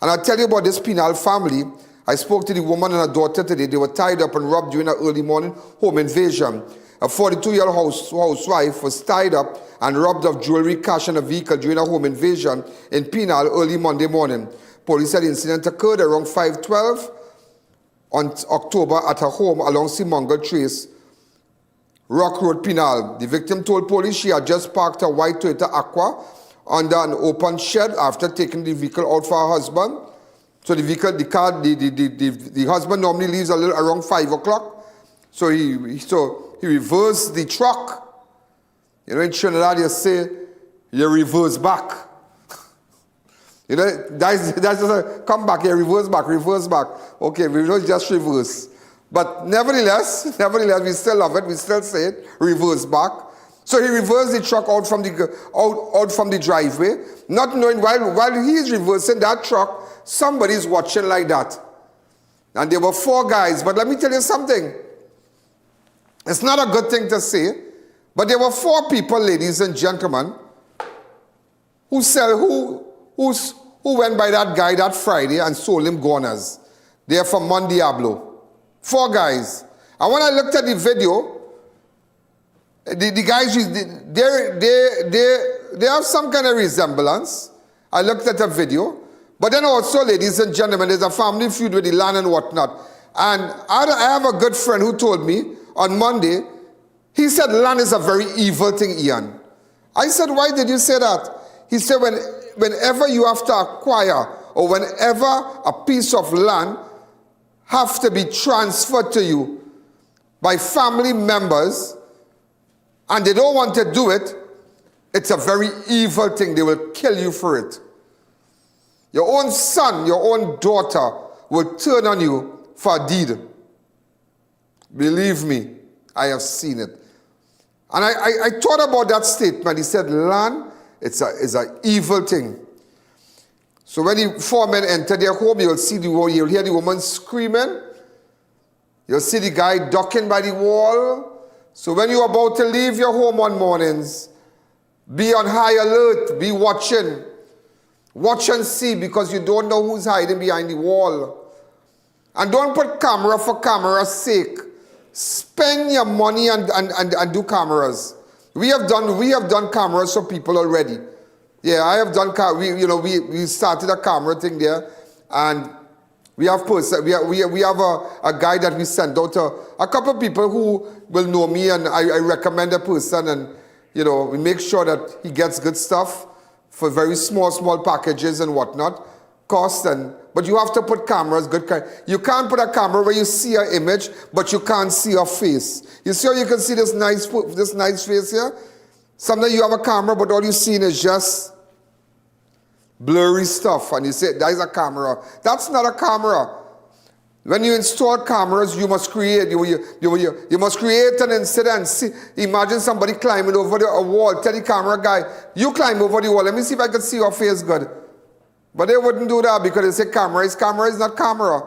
And I'll tell you about this penal family. I spoke to the woman and her daughter today. They were tied up and robbed during an early morning home invasion. A 42-year-old housewife was tied up and robbed of jewelry, cash, and a vehicle during a home invasion in Penal early Monday morning. Police said the incident occurred around 5:12 on October at her home along Simongal Trace, Rock Road, Penal. The victim told police she had just parked her white Toyota Aqua under an open shed after taking the vehicle out for her husband. So the husband normally leaves a little around 5 o'clock. So he reversed the truck. You know, in Trinidad you say, you reverse back. You know, that's just a come back here, reverse back. Okay, we don't just reverse. But nevertheless, we still love it. We still say it, reverse back. So he reversed the truck out from the driveway, not knowing while he's reversing that truck, somebody's watching like that. And there were 4 guys. But let me tell you something. It's not a good thing to say, but there were 4 people, ladies and gentlemen, who went by that guy that Friday and sold him guanas. They're from Mon Diablo. 4 guys. And when I looked at the video, the guys, they have some kind of resemblance. I looked at the video. But then also, ladies and gentlemen, there's a family feud with the land and whatnot. And I have a good friend who told me on Monday, he said land is a very evil thing, Ian. I said, why did you say that? He said, whenever you have to acquire or whenever a piece of land have to be transferred to you by family members and they don't want to do it, it's a very evil thing. They will kill you for it. Your own son, your own daughter will turn on you for a deed. Believe me, I have seen it. And I thought about that statement. He said, land, is an evil thing. So when the 4 men enter their home, you'll hear the woman screaming. You'll see the guy ducking by the wall. So when you're about to leave your home on mornings, be on high alert, be watching. Watch and see, because you don't know who's hiding behind the wall. And don't put camera for camera's sake. Spend your money and do cameras. We have done cameras for people already. Yeah, I have done we started a camera thing there, and we have a guy that we sent out to a couple of people who will know me, and I recommend a person, and we make sure that he gets good stuff for very small packages and whatnot, but you have to put cameras, you can't put a camera where you see an image, but you can't see a face. You see how you can see this nice face here? Sometimes you have a camera, but all you're seeing is just blurry stuff, and you say, that is a camera. That's not a camera. When you install cameras, you must create. You must create an incident. See, imagine somebody climbing over a wall. Tell the camera guy, you climb over the wall. Let me see if I can see your face good. But they wouldn't do that because they say camera is not camera.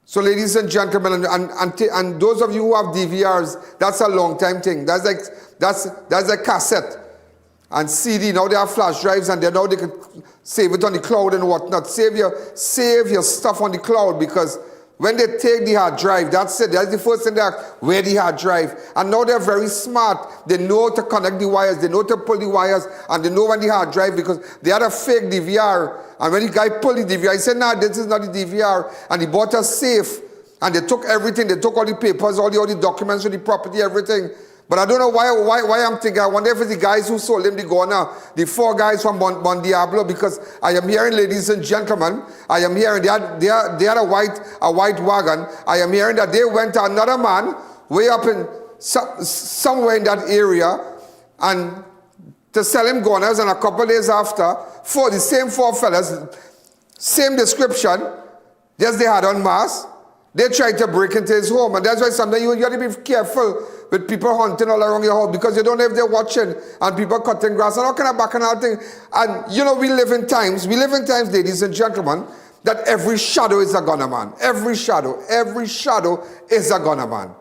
So ladies and gentlemen, and those of you who have DVRs, that's a long time thing. That's a cassette. And CD, now they have flash drives, and now they can save it on the cloud and whatnot. Save your stuff on the cloud, because When they take the hard drive, that's it. That's the first thing they ask, where the hard drive. And now they're very smart. They know to connect the wires, they know to pull the wires, and they know when the hard drive, because they had a fake DVR. And when the guy pulled the DVR, he said, nah, this is not the DVR. And he bought a safe. And they took everything. They took all the papers, all the documents of the property, everything. But I don't know why I'm thinking. I wonder if it's the guys who sold him the Guyana, the 4 guys from Bon Diablo, because I am hearing, ladies and gentlemen, I am hearing they had a white wagon. I am hearing that they went to another man way up in somewhere in that area and to sell him Guyana's, and a couple of days after, the same 4 fellas, same description, just they had on mask. They tried to break into his home, and that's why sometimes you have to be careful with people hunting all around your house, because you don't know if they're watching, and people cutting grass and all kind of bacchanal thing. And you know, we live in times, ladies and gentlemen, that every shadow is a gunner man. Every shadow is a gunner man.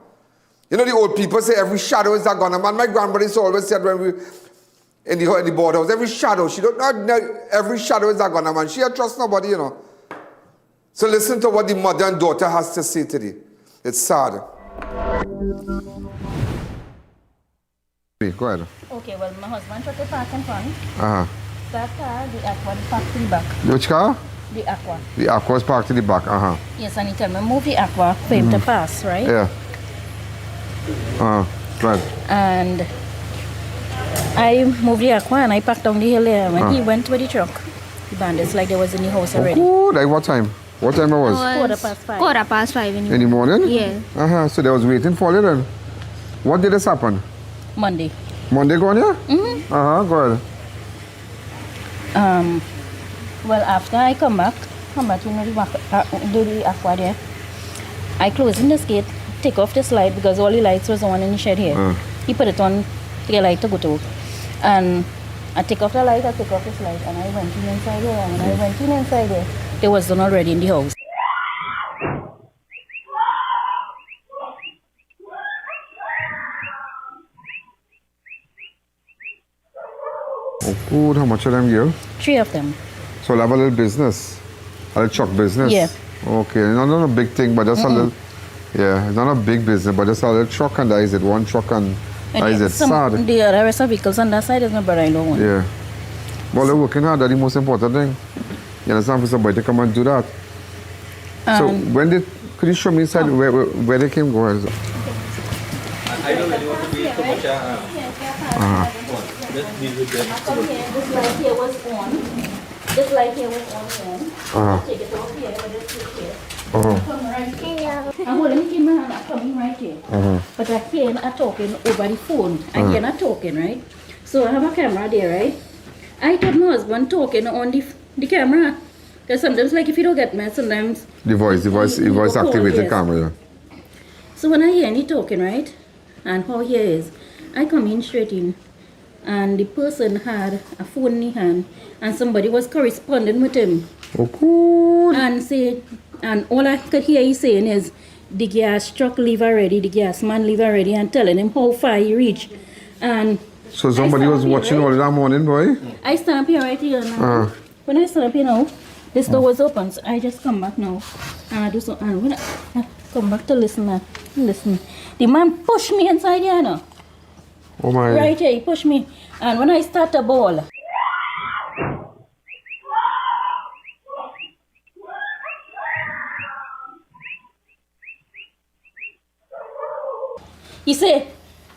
You know, the old people say every shadow is a gunner man. My grandmother always said when we in the board house, every shadow is a gunner man. She don't trust nobody, you know. So listen to what the mother and daughter has to say today. It's sad. Go ahead. Okay, well, my husband tried to park in front. Uh-huh. That car, the Aqua, is parked to the back. Which car? The Aqua. The Aqua is parked to the back, uh-huh. Yes, and he told me move the Aqua for him to pass, right? Yeah. Right. And I moved the Aqua and I parked down the hill there. When he went with the truck, the bandits like they was in the house already. Oh, like what time? What time it was? 5:15. 5:15 in the morning? Yeah. Uh-huh, so they was waiting for you then. What did this happen? Monday. Monday gone, yeah? Mm-hmm. Uh-huh, go ahead. Well, after I come back, you know, do the Aqua there. I close in this gate, take off this light because all the lights was on in the shed here. He put it on to get light to go to. And I take off the light, I take off this light, and I went in inside there. And when I went in inside there, they was done already in the house. Oh, good. How much of them give? 3 of them. So you'll have a little business? A little truck business? Yeah. Okay. Not a big thing, but just a little... Yeah, it's not a big business, but just a little truck and that is it. One truck and that is it. Sad. The other rest of vehicles on that side is my brother I don't want. Yeah. Well, they're working hard. That's the most important thing. You understand? For somebody to come and do that. So could you show me inside where they came? Go ahead. I don't really want to be too much. This light here was on. This light here was on. Take it off here, but it's here. I come right here. I'm holding in my hand, I'm coming right here. But I hear not talking over the phone. I hear not talking, right? So I have a camera there, right? I thought my husband talking on the camera. Because sometimes, like, if you don't get me, sometimes... The voice activated camera, yeah. So when I hear any talking, right? And how he is, I come in straight in. And the person had a phone in his hand. And somebody was corresponding with him. Oh, cool. And all I could hear he saying is, the gas truck leave already, the gas man leave already, and telling him how far he reached. And so somebody was watching all that morning, boy? I stand up here right here now. When I stand up here now, this door was open, so I just come back now. And I do so, and when I come back to listen. The man pushed me inside here now. Oh my. Right here, he pushed me. And when I start to bawl, he said,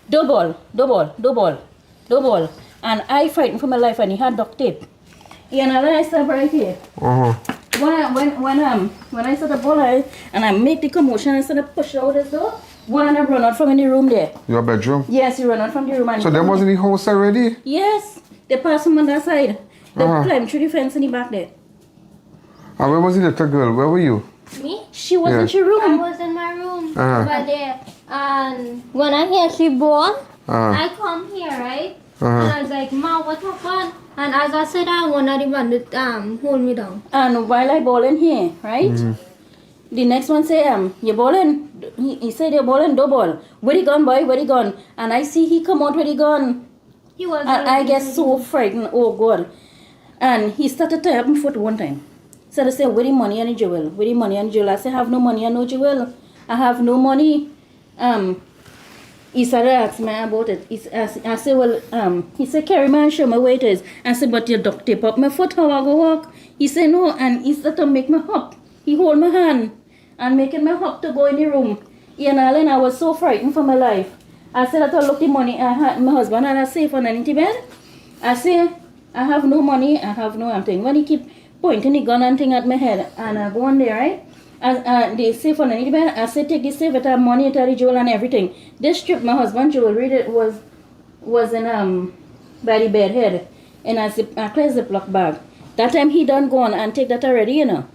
double. And I fighting for my life, and he had duct tape. I stop right here. When I saw the ball and I make the commotion, I said I push out this door. One and I run out from in the room there. Your bedroom? Yes, he run out from the room. And so there was in the house already? Yes, they passed him on that side. They climbed through the fence in the back there. And where was the little girl? Where were you? Me? She was in your room. I was in my room over there. And when I hear she born, I come here, right? And I was like, Ma, what happened? And as I said, I wanted the bandit hold me down. And while I bowling here, right? The next one say, you bowling? He said, you're bowling, double. Where he gone, boy? Where he gone? And I see he come out with the gun. He was. And I get so frightened. Oh God! And he started to tap my foot one time. So they say, where the money and the jewel? Where the money and the jewel? I say, I have no money and no jewel. I have no money. He started asking me about it. I said, well, he said, carry me and show me where it is. I said, but you duct tape up my foot, how I go walk? He said, no, and he started to make me hop. He hold my hand and making me hop to go in the room. I.A.N, I was so frightened for my life. I said, I thought, look, the money, my husband had a safe underneath the bed. I say, I have no money, I have no thing. When he keep pointing the gun and thing at my head, and I go on there, right? And the safe underneath the bed, I said, take the safe, it have money, it have the jewel and everything. This strip, my husband's jewelry, it was in, by the bed head. And I closed the block bag. That time he done gone and take that already, you know.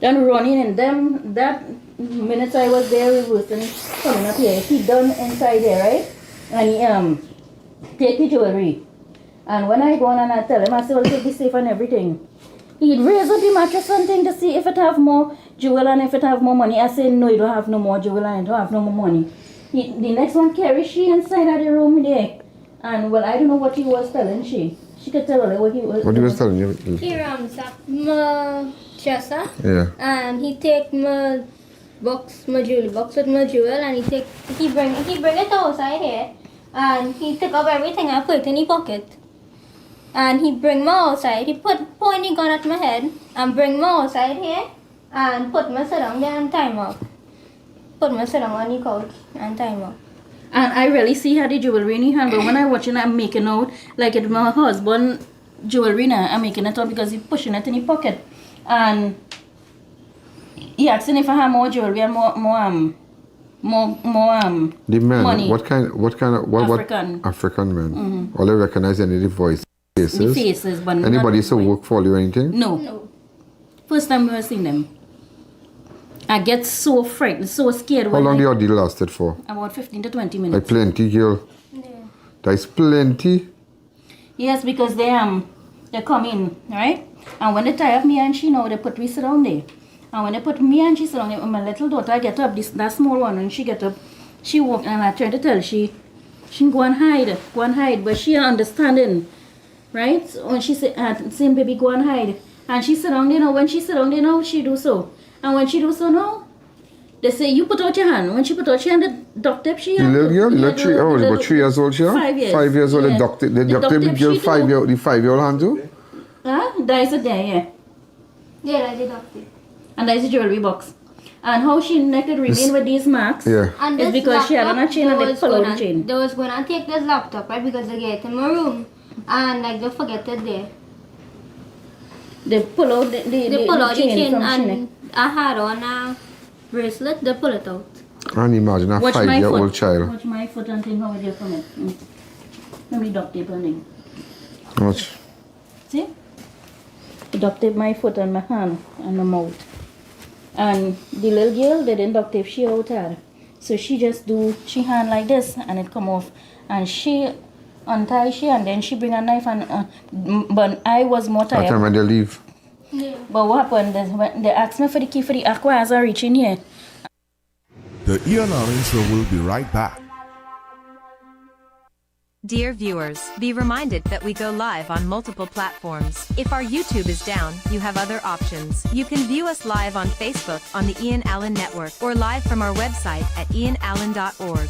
Done running and them, that minutes I was there reversing, coming up here, he done inside there, right? And he, take the jewelry. And when I go on and I tell him, I say, well, take the safe and everything. He'd raise up the mattress and thing to see if it have more jewel and if it have more money. I say, no, you don't have no more jewel and you don't have no more money. The next one carry she inside of the room there. And well, I don't know what he was telling she. She could tell her what he was. What he was telling you? He ransacked my dresser. Yeah. And he take my box, my jewelry box with my jewel, and he bring it outside here. And he took up everything I put in his pocket. And he bring me outside. He point the gun at my head and bring me outside here and put me sit down there and time up. Put me sit down on the couch and time up. And I really see how the jewelry in his hand, but when I watching, I'm making out like it's my husband jewelry now. I'm making it out because he's pushing it in his pocket. And he asking if I have more jewelry and more the man, money. what kind of African. African man? Mm-hmm. All I recognize any of the voice faces. The faces, but anybody used to work for you or anything? No. First time we seen them. I get so frightened, so scared. How long the ordeal lasted for? About 15 to 20 minutes. Like plenty, girl. Yeah. That's plenty. Yes, because they come in, right? And when they tie up me and she now, they put me sit down there. And when they put me and she sit down there, my little daughter get up, that small one, and she get up, she walk, and I try to tell she go and hide, but she understanding, right? So when she say, same baby, go and hide. And she sit down there now, when she sit down there now, she do so. And when she do so now, they say, you put out your hand. When she put out your hand, the duct tape she had. The little girl, about 3 years old, she 5 years. 5 years old, Yeah. the duct tape the girl, the 5-year-old hand too? That is a there, yeah. Yeah, that's the duct tape. And that is a jewelry box. And how she neck it remain with these marks yeah. is because she had on a chain and they pull out the chain. They was gonna take this laptop, right? Because they get in my room and like they forget it there. They pull out the chain from and neck. I had on a bracelet, they pull it out. And imagine a Watch my 5-year-old foot. child. Watch my foot and think how it is from it. Let me duct tape on it. Watch. See? I duct tape my foot and my hand and my mouth. And the little girl, they didn't duct tape she out her. So she just she hand like this and it come off. And she untie she and then she bring a knife and but I was more tired. That time when they leave. Yeah. But what happened is when they asked me for the key for the aqua as I reach in here. The I.A.N show will be right back. Dear viewers, be reminded that we go live on multiple platforms. If our YouTube is down, you have other options. You can view us live on Facebook on the I.A.N Network or live from our website at ianalleyne.org.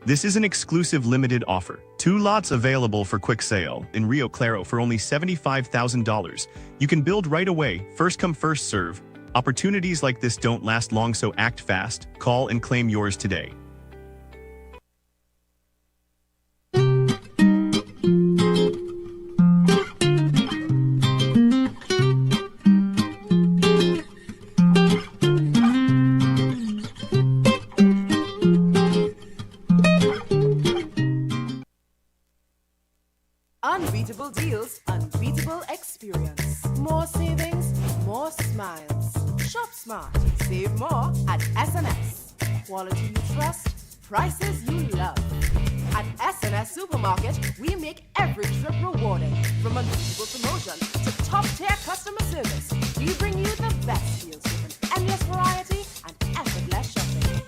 This is an exclusive limited offer. 2 lots available for quick sale in Rio Claro for only $75,000. You can build right away, first come first serve. Opportunities like this don't last long, so act fast. Call and claim yours today. Unbeatable deals, unbeatable experience. More savings, more smiles. Shop smart, save more at S&S. Quality you trust, prices you love. At S&S Supermarket, we make every trip rewarding. From unbeatable promotion to top-tier customer service, we bring you the best deals with an endless variety and effortless shopping.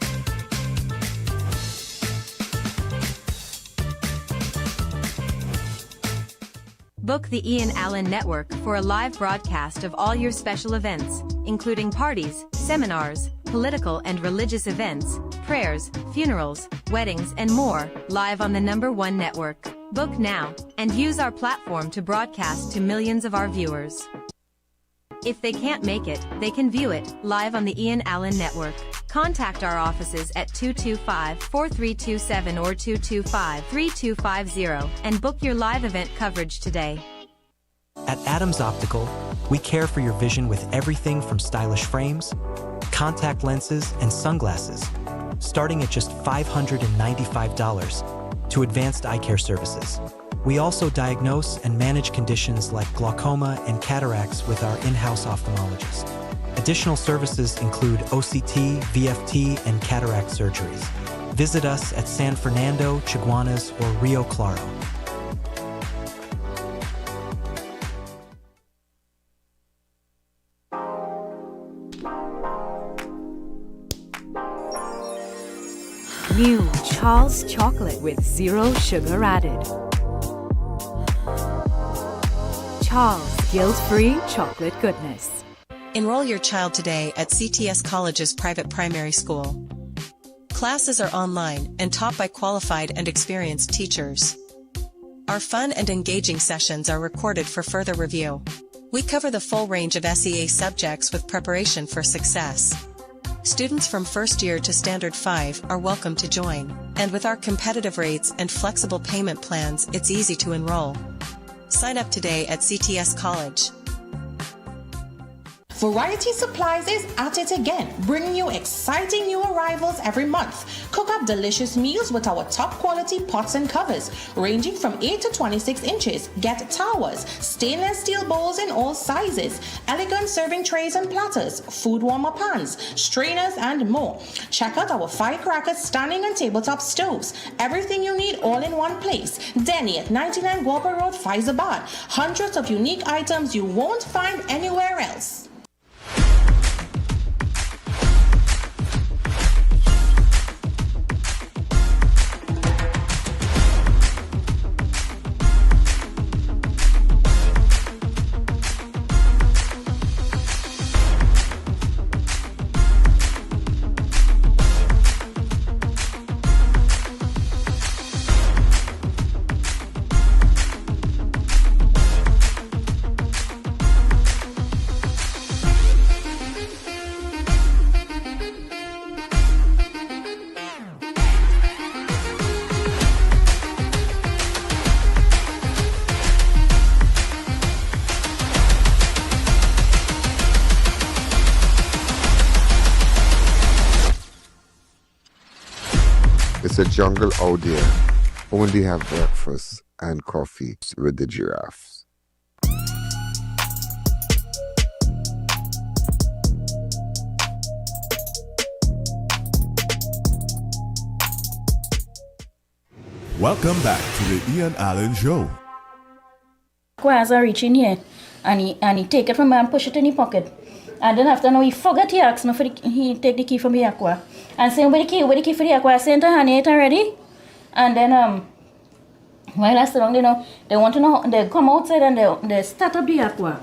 Book the I.A.N Network for a live broadcast of all your special events, including parties, seminars, political and religious events, prayers, funerals, weddings, and more, live on the #1 network. Book now, and use our platform to broadcast to millions of our viewers. If they can't make it, they can view it, live on the I.A.N Network. Contact our offices at 225-4327 or 225-3250 and book your live event coverage today. At Adams Optical, we care for your vision with everything from stylish frames, contact lenses, and sunglasses, starting at just $595, to advanced eye care services. We also diagnose and manage conditions like glaucoma and cataracts with our in-house ophthalmologist. Additional services include OCT, VFT, and cataract surgeries. Visit us at San Fernando, Chaguanas, or Rio Claro. New Charles chocolate with 0 sugar added. Charles guilt-free chocolate goodness. Enroll your child today at CTS College's private primary school. Classes are online and taught by qualified and experienced teachers. Our fun and engaging sessions are recorded for further review. We cover the full range of SEA subjects with preparation for success. Students from first year to Standard 5 are welcome to join, and with our competitive rates and flexible payment plans, it's easy to enroll. Sign up today at CTS College. Variety Supplies is at it again, bringing you exciting new arrivals every month. Cook up delicious meals with our top quality pots and covers, ranging from 8 to 26 inches. Get towers, stainless steel bowls in all sizes, elegant serving trays and platters, food warmer pans, strainers, and more. Check out our firecrackers, standing and tabletop stoves. Everything you need all in one place. Denny at 99 Gorba Road, Faizabad. Hundreds of unique items you won't find anywhere else. It's a jungle out there. Only have breakfast and coffee with the giraffes. Welcome back to the I.A.N Show. As I reach in here, and he take it from me and push it in his pocket. And then after now he forgot he asked me for he take the key from the aqua. And saying where the key for the aqua, I sent to honey it already. And then while I sit down, they want to know, they come outside and they start up the aqua.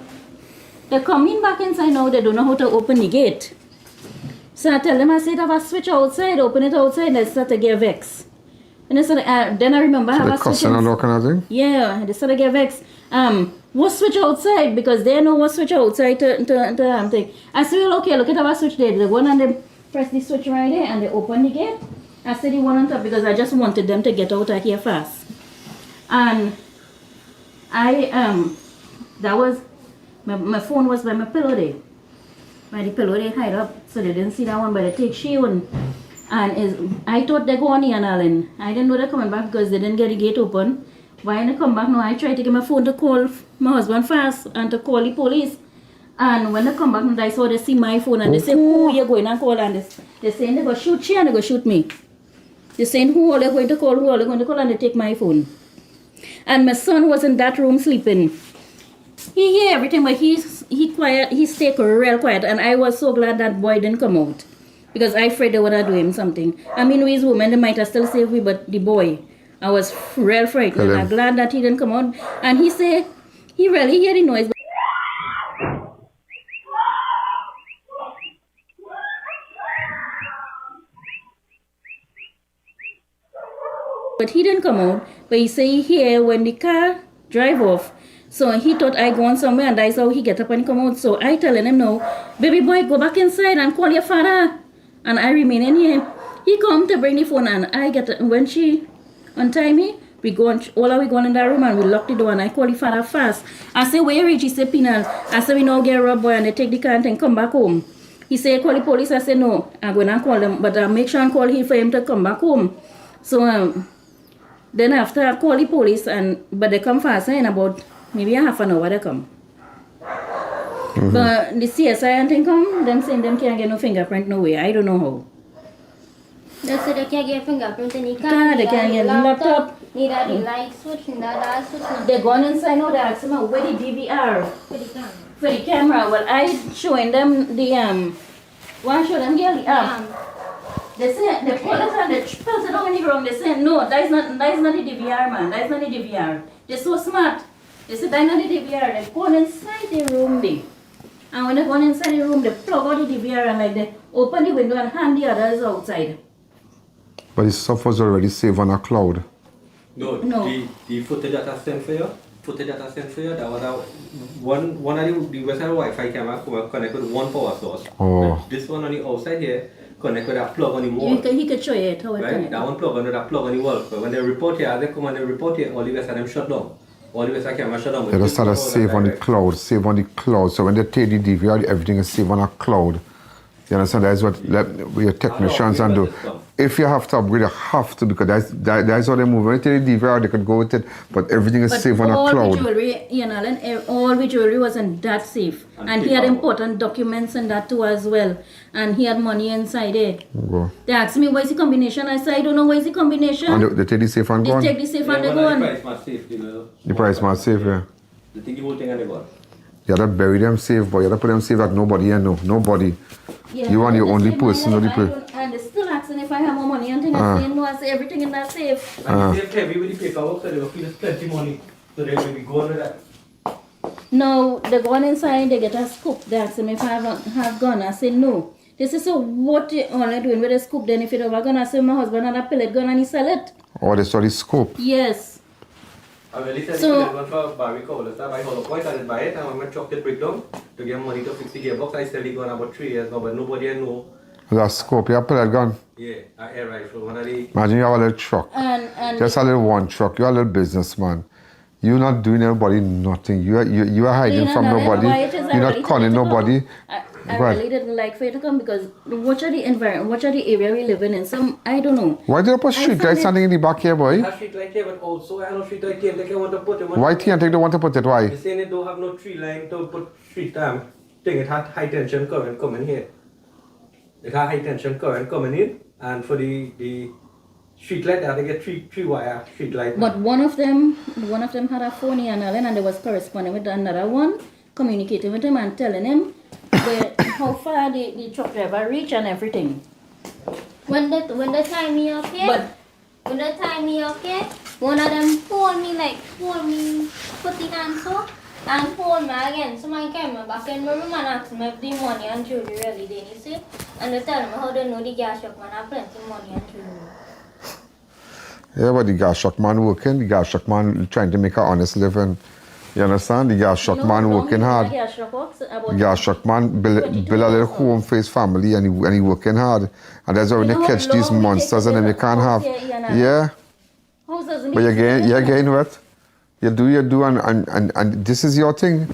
They come in back inside now, they don't know how to open the gate. So I tell them, I said, have a switch outside, open it outside, they start to get vexed. And they said, then I remember So I have the a switch. cussing and all kind of thing? Yeah, they start to get vexed. What switch outside? Because they know what switch outside to thing. I said, well, okay, look at our switch there. They go and they press the switch right there and they open the gate. I said the one on top because I just wanted them to get out of here fast. And that was, my phone was by my pillow there. By the pillow they hide up, so they didn't see that one, but they take she one. And I thought they go on I.A.N. I didn't know they're coming back because they didn't get the gate open. When they come back now, I tried to get my phone to call my husband fast and to call the police. And when they come back now, I saw they see my phone and they say, who you going to call? And they saying they go shoot she and they go shoot me. They saying who are they going to call, who are they going to call, and they take my phone. And my son was in that room sleeping. He hear everything, but he quiet, he stay real quiet. And I was so glad that boy didn't come out. Because I afraid they would have do him something. I mean, with his woman, they might have still saved me, but the boy, I was real frightened. And I'm glad that he didn't come out. And he said, he really hear the noise. But he didn't come out. But he say he hear when the car drive off. So he thought I gone somewhere, and that's how he get up and come out. So I telling him no, baby boy, go back inside and call your father. And I remain in here. He come to bring the phone, and I get when she untie me, we go and all of we go in that room and we lock the door, and I call the father fast. I say, where is he? He say, Pinal. I say, we now get robbed boy, and they take the car and come back home. He say, call the police. I say, no, I'm going to call them, but I make sure and call him for him to come back home. So then after I call the police, but they come fast, in about maybe a half an hour they come. But the CSI and thing come, them saying them can't get no fingerprint no way. I don't know how. They say they can't get fingerprint in the car. They can't get laptop. Need a light switch, need that switch. They gone inside now, they ask them where the DVR. For the camera. For the camera. Well, I showing them the one show them here they say they put it and they put it down in the room. They say no, that's not the DVR, man. That's not the DVR. They're so smart. They say that's not the DVR. They go inside the room there. And when they go inside the room, they plug out the DVR and like they open the window and hand the others outside. But the stuff was already saved on a cloud. No. The footage that I sent for you, that was one of the website Wi-Fi camera connected with one power source. Oh. But this one on the outside here connect with that plug on the wall. He could show you how it right? That one plug under that plug on the wall. But when they report here, they come and they report here, all the website them shut down. All the website camera shut down. They just had to save on the cloud, save on the cloud. So when they take the DVR, everything is saved on a cloud. You understand? That's what your technicians and do. If you have to upgrade, you have to, because that's how they move. When they take the DVR, they could go with it, but everything is saved on a cloud. All the jewelry, Ian-Alleyne, all the jewelry wasn't that safe. And he had important documents in that too as well. And he had money inside it. Go. They asked me, what is the combination? I said, I don't know what is the combination. And they take the safe and go They take the safe and they go on. The price must safe. The price must safe, yeah. They take the whole thing and they go on. You have to bury them safe, but you have to put them safe that nobody here know. Nobody. Yeah, you and your only person know the place. And they still asking if I have more money and things. I say, no, I say everything in that safe. And the safe heavy with the paperwork, so they will feel plenty money. So they will be going with that. No, they go on inside, they get a scoop. They ask me if I have gun. I say no. They say, so what you only doing with a scoop then if you have a gun? I say, my husband had a pellet gun and he sell it. Oh, they saw the scope? Yes. I really said So, the pellet gun for barbican, let's buy hollow point, I didn't buy it, and when my truck did break down, to get money to fix the gearbox, I still got about 3 years now, but nobody know. That scope, you have pellet gun? Yeah, an air rifle, one of the... Imagine you have a little truck. And just a little one truck. You're a little businessman. You're not doing anybody nothing. You are hiding from nobody. You're not calling nobody. I really didn't like for you to come because watch out the environment, watch out the area we living in. Some, I don't know. Why do you put street light standing in the back here, boy? I have street light here, but also I have no street light here. Like I want to put it. Why can't they want to put it? Why? They're saying they don't have no tree line to put street thing. It had high tension current coming here. It had high tension current coming in, and for the street light, they had to get three wire street light. But one of them had a phone in Ian-Alleyne, and they was corresponding with another one, communicating with him and telling him how far the truck driver reached and everything. When they tie me up here, one of them hold me, put the hand so, and hold me again. So my camera back in my room and ask me if the money and jewelry really there, you see? And they tell me how they know the gas truck man have plenty money and jewelry. Yeah, but the gas truck man working, the gas truck man trying to make an honest living. You understand? The gas truck man working hard. The gas truck man build a little home for his family and he working hard. And that's why when they catch these monsters and then they can't have. Yeah. But you're getting what? You do and this is your thing.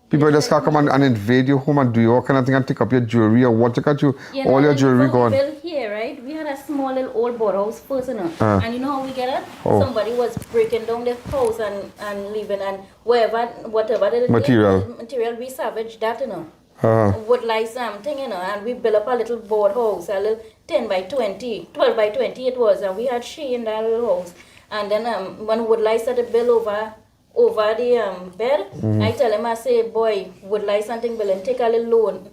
People just can't come and invade your home and do all kind of thing and take up your jewelry or what. Look at you, all your jewelry gone. We built here, right? We had a small little old boathouse first, and you know how we get it? Oh. Somebody was breaking down the house and leaving and whatever the material we salvaged that, you know. Wood like something, you know, and we built up a little boathouse, a little 10 by 20, 12 by 20 it was, and we had she in that little house. And then when wood lights started build over the bed, I tell him, I say, boy, would like something build and take a little loan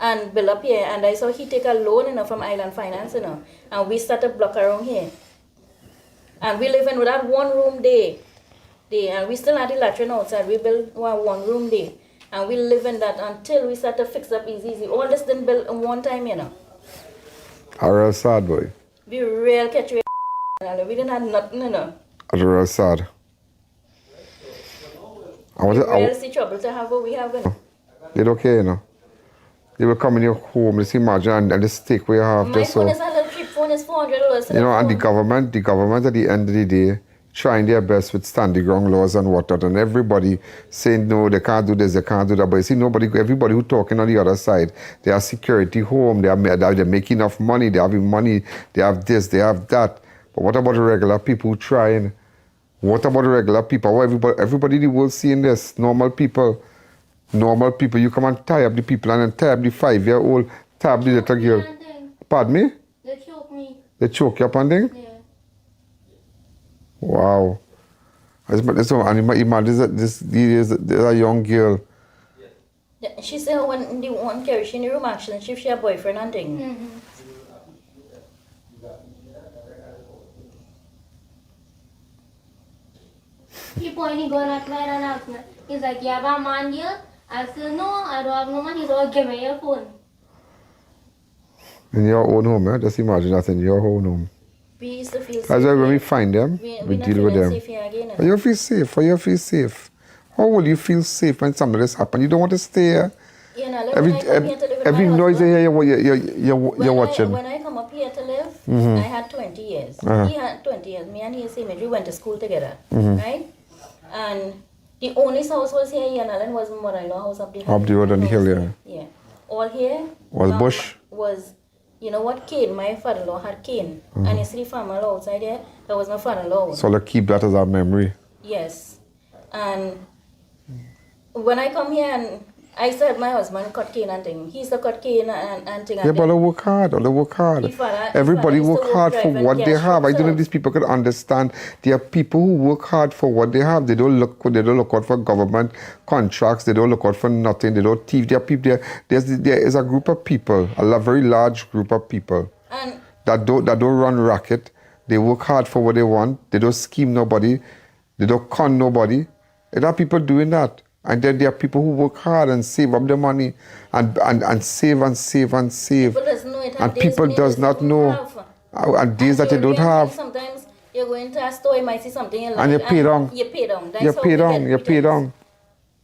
and build up here. And I saw he take a loan, you know, from I.A.N Finance, you know, and we started block around here. And we live in with that one room there. And we still had the latrine outside. We built one room there. And we live in that until we start to fix up easy. All this didn't build in one time, you know. A real sad boy. We real catch you. We didn't have nothing, you know. A real sad. We real see trouble to have what we have, you know. They don't care, you know. They will come in your home, just imagine, and the steak we have. My just phone so, is a little cheap phone, is $400. you know, and the government at the end of the day, trying their best with standing ground laws and whatnot, and everybody saying no, they can't do this, they can't do that. But you see, everybody who talking on the other side, they have security home, they're making enough money, they have money, they have this, they have that. But what about the regular people who trying? What about the regular people? Well, everybody in the world seeing this, normal people. Normal people, you come and tie up the people and then tie up the 5-year-old, tie up the little girl. Pardon me? They choke me. They choke you up and thing? Yeah. Wow. So, and imagine this is a young girl. She said when they want carry she in the room actually, she have a boyfriend and thing. Mm-hmm. He pointed going at my announcement. He's like, you have a man here? I said, no, I don't have no money. He's like, give me your phone. In your own home, eh? Just imagine that in your own home. We used to feel safe. As when we find them, we deal with them. Again, you feel safe. You feel safe. How will you feel safe when something like this happens? You don't want to stay here. You know, every noise you're watching. When I come up here to live, I had 20 years. He had 20 years. Me and he same age. We went to school together, right? And the only house was here, I.A.N, was my mother-in-law house up the hill. Up the road on the hill, yeah. Yeah. All here was bush. Was, you know what, cane? My father-in-law had cane. And you see the farmer outside there? That was my father-in-law. So let's keep that as our memory. Yes. And when I come here and I said my husband cut cane and thing. He used to cut cane and thing. Yeah, but they work hard. They work hard. Everybody work hard for what they have. I don't know if these people could understand. There are people who work hard for what they have. They don't look out for government contracts. They don't look out for nothing. They don't thief. There are people there is a group of people, a very large group of people that don't run racket. They work hard for what they want. They don't scheme nobody. They don't con nobody. There are people doing that. And then there are people who work hard and save up their money and save and save and save. And people does not know. And days that they don't have. Sometimes you go into a store, you might see something you like. And you pay down. You pay down. You pay down. You pay down.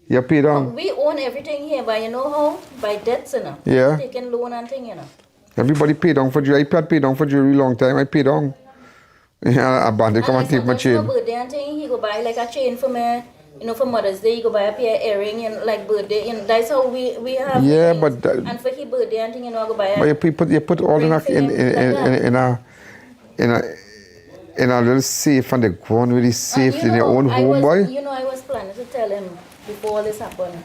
You pay down. We own everything here, but you know how? By debts, you know. Yeah. Taking loan and thing, you know. Everybody pay down for jewelry. I paid down for jewelry long time. I pay down. Yeah, a bandit come and take my chain. For birthday and thing, he go buy like a chain for me. You know, for Mother's Day, you go buy a pair of earring and like birthday. And that's how we have. Yeah, things. but and for his birthday and thing, you know, I go buy. But you put all in a little safe, and they go on really safe in your own home, boy. You know, I was planning to tell him before all this happened.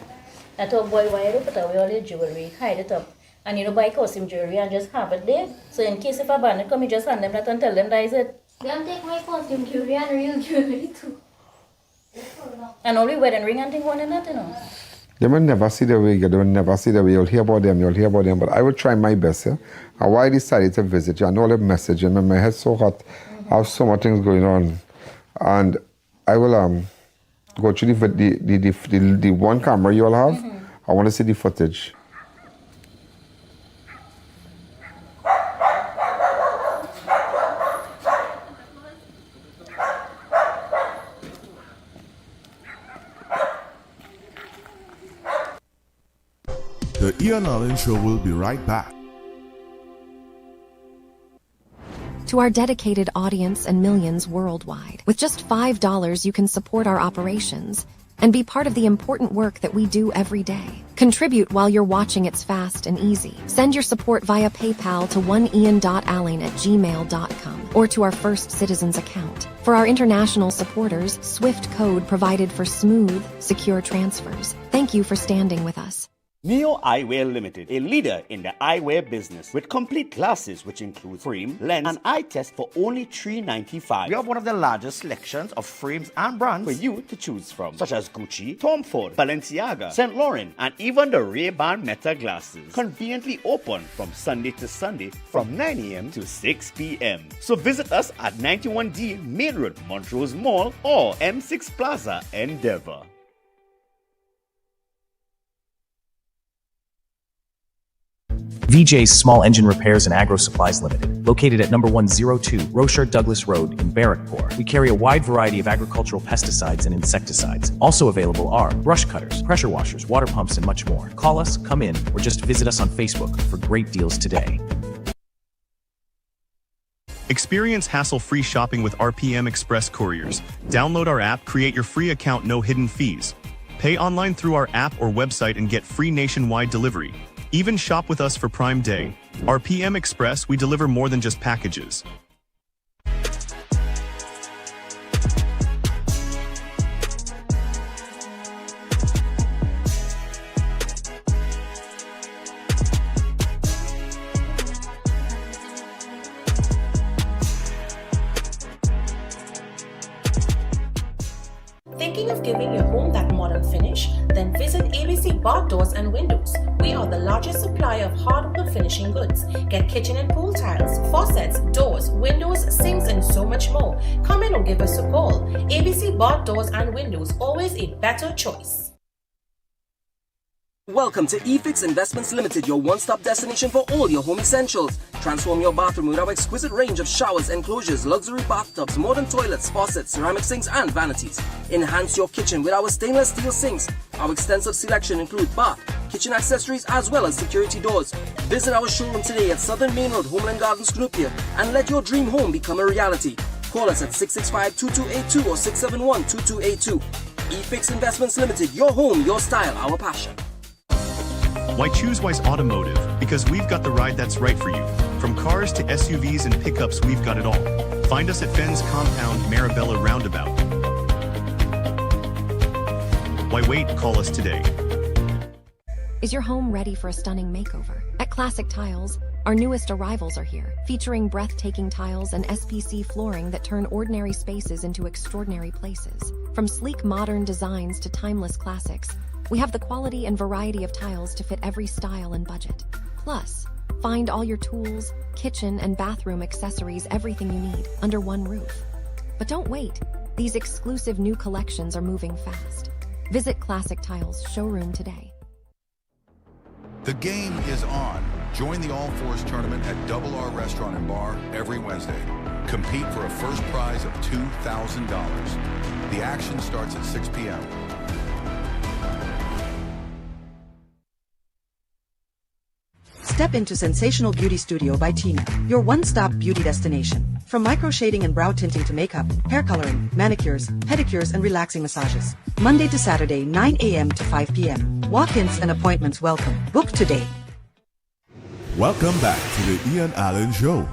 I thought, boy, why you don't put away all your jewelry, hide it up, and you know, buy costume jewelry and just have it there. So in case if a bandit come, you just hand them that and tell them that is it. Them take my costume jewelry and real jewelry too. And only wedding ring and thing one and that, you know. They will never see the way. They will never see the way. You'll hear about them. But I will try my best. Yeah? And why I decided to visit you, I know the message. And my head's so hot. I have so much things going on. And I will go through the one camera you all have. I want to see the footage. The I.A.N Show will be right back. To our dedicated audience and millions worldwide, with just $5 you can support our operations and be part of the important work that we do every day. Contribute while you're watching. It's fast and easy. Send your support via PayPal to oneian.alleyne@gmail.com or to our First Citizens account. For our international supporters, SWIFT code provided for smooth, secure transfers. Thank you for standing with us. Neo Eyewear Limited, a leader in the eyewear business with complete glasses which include frame, lens, and eye test for only $3.95. We have one of the largest selections of frames and brands for you to choose from, such as Gucci, Tom Ford, Balenciaga, St. Laurent, and even the Ray-Ban Meta glasses. Conveniently open from Sunday to Sunday from 9 a.m. to 6 p.m. So visit us at 91D Main Road, Montrose Mall, or M6 Plaza, Endeavour. VJ's Small Engine Repairs and Agro Supplies Limited, located at number 102 Rocher Douglas Road in Barrackpore. We carry a wide variety of agricultural pesticides and insecticides. Also available are brush cutters, pressure washers, water pumps, and much more. Call us, come in, or just visit us on Facebook for great deals today. Experience hassle-free shopping with RPM Express Couriers. Download our app, create your free account, no hidden fees. Pay online through our app or website and get free nationwide delivery. Even shop with us for Prime Day. RPM Express, we deliver more than just packages. Thinking of giving your home that modern finish? Then visit ABC Bar Doors and Windows. We are the largest supplier of hardwood finishing goods. Get kitchen and pool tiles, faucets, doors, windows, sinks, and so much more. Come in or give us a call. ABC Bar Doors and Windows, always a better choice. Welcome to eFix Investments Limited, your one-stop destination for all your home essentials. Transform your bathroom with our exquisite range of showers, enclosures, luxury bathtubs, modern toilets, faucets, ceramic sinks, and vanities. Enhance your kitchen with our stainless steel sinks. Our extensive selection includes bath, kitchen accessories, as well as security doors. Visit our showroom today at Southern Main Road, Homeland Gardens, Cunupia, and let your dream home become a reality. Call us at 665-2282 or 671-2282. eFix Investments Limited, your home, your style, our passion. Why choose Wise Automotive? Because we've got the ride that's right for you. From cars to SUVs and pickups, we've got it all. Find us at Fens Compound, Marabella Roundabout. Why wait? Call us today. Is your home ready for a stunning makeover? At Classic Tiles, our newest arrivals are here, featuring breathtaking tiles and SPC flooring that turn ordinary spaces into extraordinary places. From sleek modern designs to timeless classics, we have the quality and variety of tiles to fit every style and budget. Plus, find all your tools, kitchen and bathroom accessories, everything you need, under one roof. But don't wait. These exclusive new collections are moving fast. Visit Classic Tiles showroom today. The game is on. Join the All Fours tournament at Double R Restaurant and Bar every Wednesday. Compete for a first prize of $2,000. The action starts at 6 p.m. Step into Sensational Beauty Studio by Tina, your one-stop beauty destination. From micro shading and brow tinting to makeup, hair coloring, manicures, pedicures, and relaxing massages. Monday to Saturday, 9 a.m. to 5 p.m. Walk-ins and appointments welcome. Book today. Welcome back to the I.A.N Show.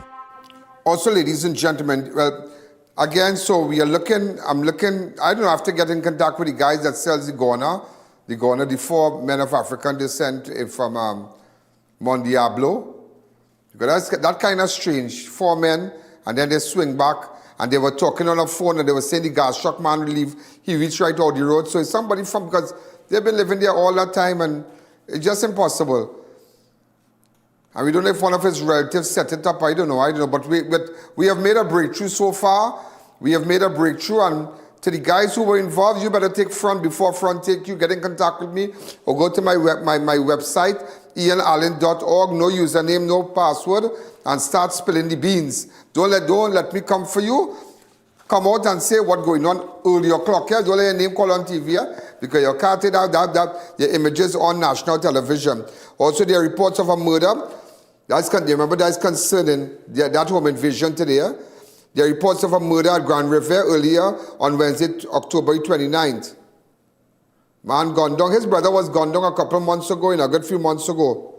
Also, ladies and gentlemen, well, again, so we are looking, I don't know, I have to get in contact with the guys that sells the Guyana, the 4 men of African descent from Mont Diablo. Because that kind of strange. 4 men, and then they swing back, and they were talking on the phone, and they were saying the gas truck man will leave. He reached right out the road. So it's somebody from, because they've been living there all that time, and it's just impossible. And we don't know if one of his relatives set it up. I don't know. But we have made a breakthrough so far. We have made a breakthrough, and to the guys who were involved, you better take front before front take you. Get in contact with me, or go to my website, ianalleyne.org. No username, no password, and start spilling the beans. Don't let me come for you. Come out and say what's going on early o'clock here. Don't let your name call on TV here, because you can't take that your images on national television. Also, there are reports of a murder. Remember, that's concerning that home invasion today. There are reports of a murder at Grand River earlier on Wednesday, October 29th. Man gone down. His brother was gone down a couple months ago, a good few months ago.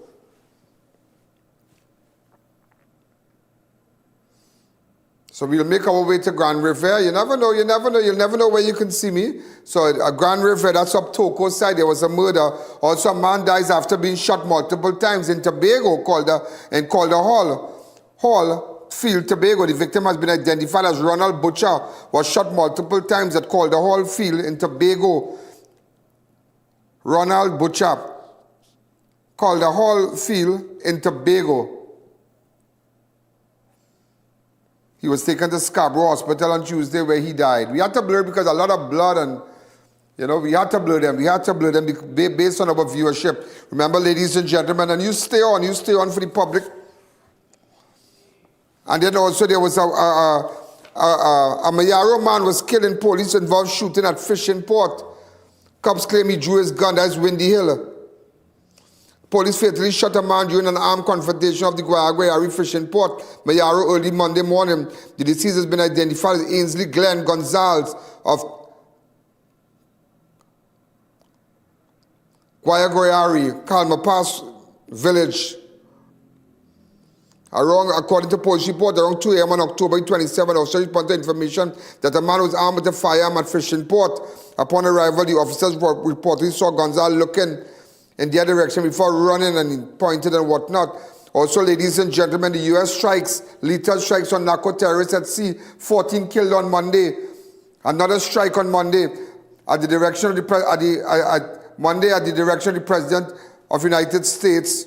So we'll make our way to Grand River. You never know, you'll never know where you can see me. So at Grand River, that's up Toko side, there was a murder. Also, a man dies after being shot multiple times in Tobago called the Hall Field, Tobago. The victim has been identified as Ronald Butcher, was shot multiple times at Calder Hall Field in Tobago. Ronald Butcher, Calder Hall Field in Tobago. He was taken to Scarborough Hospital on Tuesday where he died. We had to blur because a lot of blood and, we had to blur them. We had to blur them based on our viewership. Remember, ladies and gentlemen, and you stay on for the public. And then also there was a Mayaro man was killed in police-involved shooting at fishing port. Cops claim he drew his gun. That's Windy Hill. Police fatally shot a man during an armed confrontation of the Guyana fishing port, Mayaro, early Monday morning. The deceased has been identified as Ainsley Glenn Gonzalez of Guayagüe, Calma Pass Village. According to police report, around 2 a.m. on October 27, officers responded to information that a man was armed with a firearm at fishing port. Upon arrival, the officers reportedly saw Gonzalez looking in their direction before running and pointed and whatnot. Also, ladies and gentlemen, the U.S. strikes, lethal strikes on narco-terrorists at sea, 14 killed on Monday. Another strike on Monday at the direction of the President of the United States,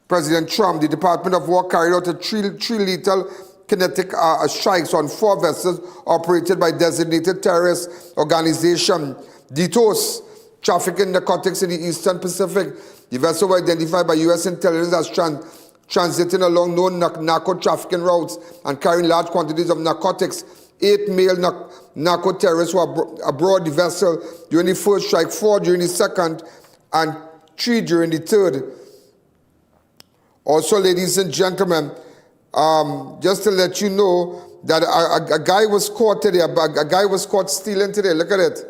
President Trump. The Department of War carried out three lethal kinetic strikes on 4 vessels operated by designated terrorist organization DITOS, trafficking narcotics in the Eastern Pacific. The vessels were identified by U.S. intelligence as transiting along known narco-trafficking routes and carrying large quantities of narcotics. 8 male narco-terrorists were aboard the vessel during the first strike, 4 during the second, and 3 during the third. Also, ladies and gentlemen, just to let you know that a guy was caught today, a guy was caught stealing today. Look at it.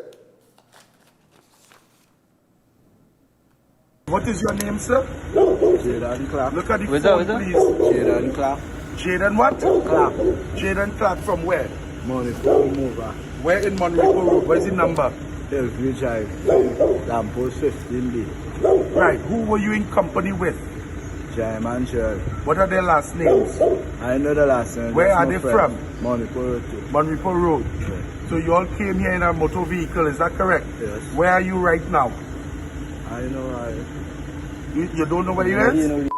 What is your name, sir? Jaden Clark. Look at the phone, please. Jaden Clark. Jaden what? Clark. Jaden Clark from where? Monrico Mover. Where in Monrico Road? Where's the number? Elfridge Drive. Lamppost 15B. Right. Who were you in company with? Jam and Cheryl. What are their last names? I know the last name. Where are they from? Monrico Road. Monrico Road. Yes. So you all came here in a motor vehicle, is that correct? Yes. Where are you right now? I know. You don't know where you is?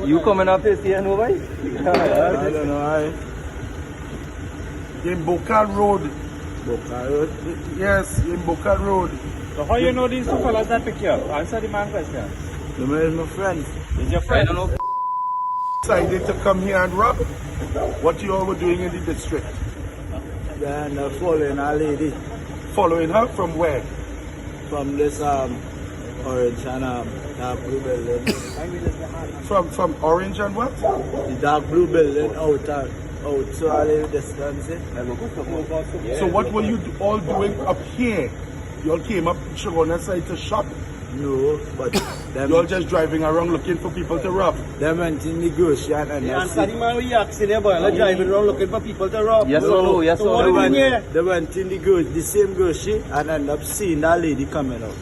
You coming up this year, no way? I don't know. In Boca Road. Boca Road? Yes, in Boca Road. So how you know these two fellas that pick you up? Answer the man question. The man is my friend. Is your friend? I don't know. Decided to come here and rob? What you all were doing in the district? And following a lady. Following her from where? From this orange and dark blue building. From orange and what? The dark blue building out so a little distance. So what were you all doing up here? You all came up Shagona side to shop? No, but you all just driving around looking for people to rob? They went in negotiation and answer the man we asking here, boy. They're driving around looking for people to rob. Yes or no? Yes or no? They went in the same grocery and ended up seeing that lady coming out.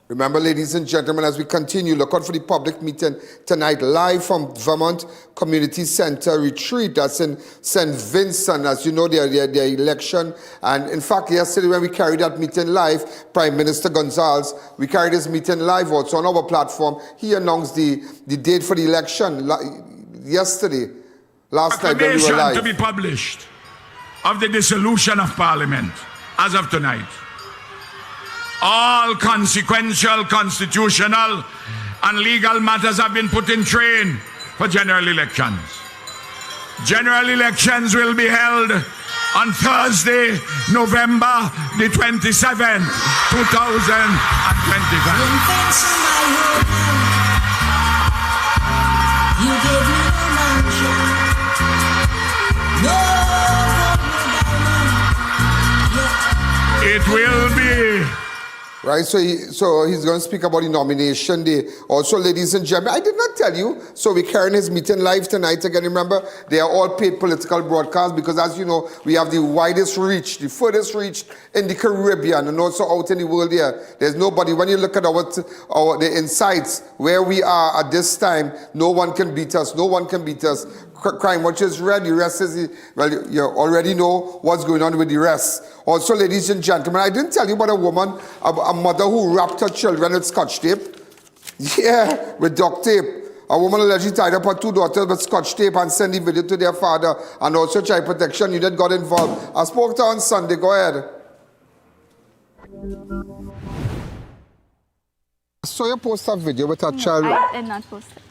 Remember, ladies and gentlemen, as we continue, look out for the public meeting tonight, live from Vermont Community Center Retreat. That's in St. Vincent. As you know, their election. And in fact, yesterday when we carried that meeting live, Prime Minister Gonzalez, we carried this meeting live also on our platform. He announced the date for the election yesterday, last night when we were live. To be published of the dissolution of Parliament as of tonight. All consequential, constitutional, and legal matters have been put in train for general elections. General elections will be held on Thursday, November the 27th, 2025. It will be Right, so he's going to speak about the nomination day. Also, ladies and gentlemen, I did not tell you, so we're carrying his meeting live tonight again. Remember, they are all paid political broadcasts because, as you know, we have the widest reach, the furthest reach in the Caribbean and also out in the world here. There's nobody, when you look at the insights, where we are at this time, no one can beat us, no one can beat us. Crime Watch is red, the rest is, well, you already know what's going on with the rest. Also, ladies and gentlemen, I didn't tell you about a woman, a mother who wrapped her children with scotch tape. Yeah, with duct tape. A woman allegedly tied up her 2 daughters with scotch tape and sent the video to their father, and also Child Protection Unit got involved. I spoke to her on Sunday. Go ahead. I saw you post a video with her child. I did not post it.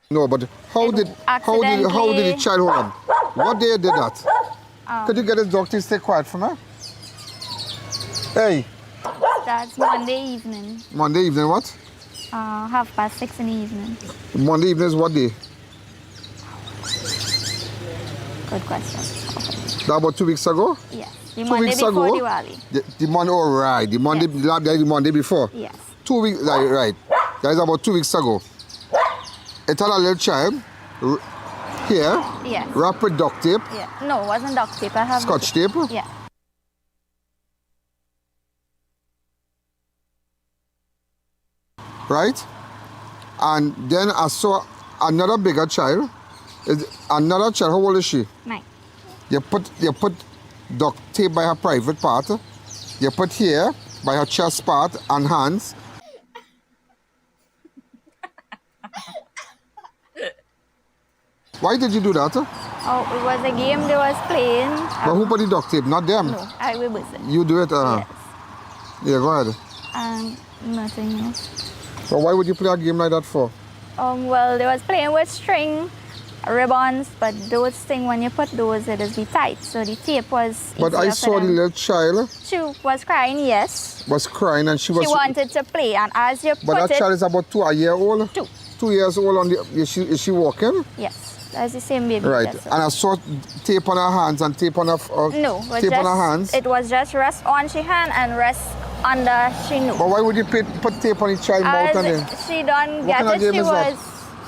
No, but how did the child hold on? What day did that? Could you get his dog to stay quiet for me? Hey. That's Monday evening. Monday evening what? 6:30 in the evening. Monday evening is what day? Good question. That about 2 weeks ago? Yes. The Monday before Diwali. The Monday, all right. The Monday, yes. The Monday before? Yes. 2 weeks, right. That is about 2 weeks ago. It had a little child here, yes. wrapped with duct tape. Yeah. No, it wasn't duct tape. I have Scotch tape? Yeah. Right? And then I saw another bigger child. Another child, how old is she? 9. You put duct tape by her private part. You put here by her chest part and hands. Why did you do that? Oh, it was a game they was playing. But who put the duct tape? Not them? No, I was it. You do it? Yes. Yeah, go ahead. Nothing else. But why would you play a game like that for? Well, they was playing with string, ribbons, but those things, when you put those, it is be tight. So the tape was... But I saw the little child. She was crying, yes. Was crying and she was... She wanted to play, and as you but that child is about a year old? 2. 2 years old. Is she walking? Yes. That's the same baby. Right. And I saw tape on her hands and tape on her... no. Tape on her hands? It was just rest on she hand and rest under she knew. But why would you put tape on the child's mouth and then... She don't get it.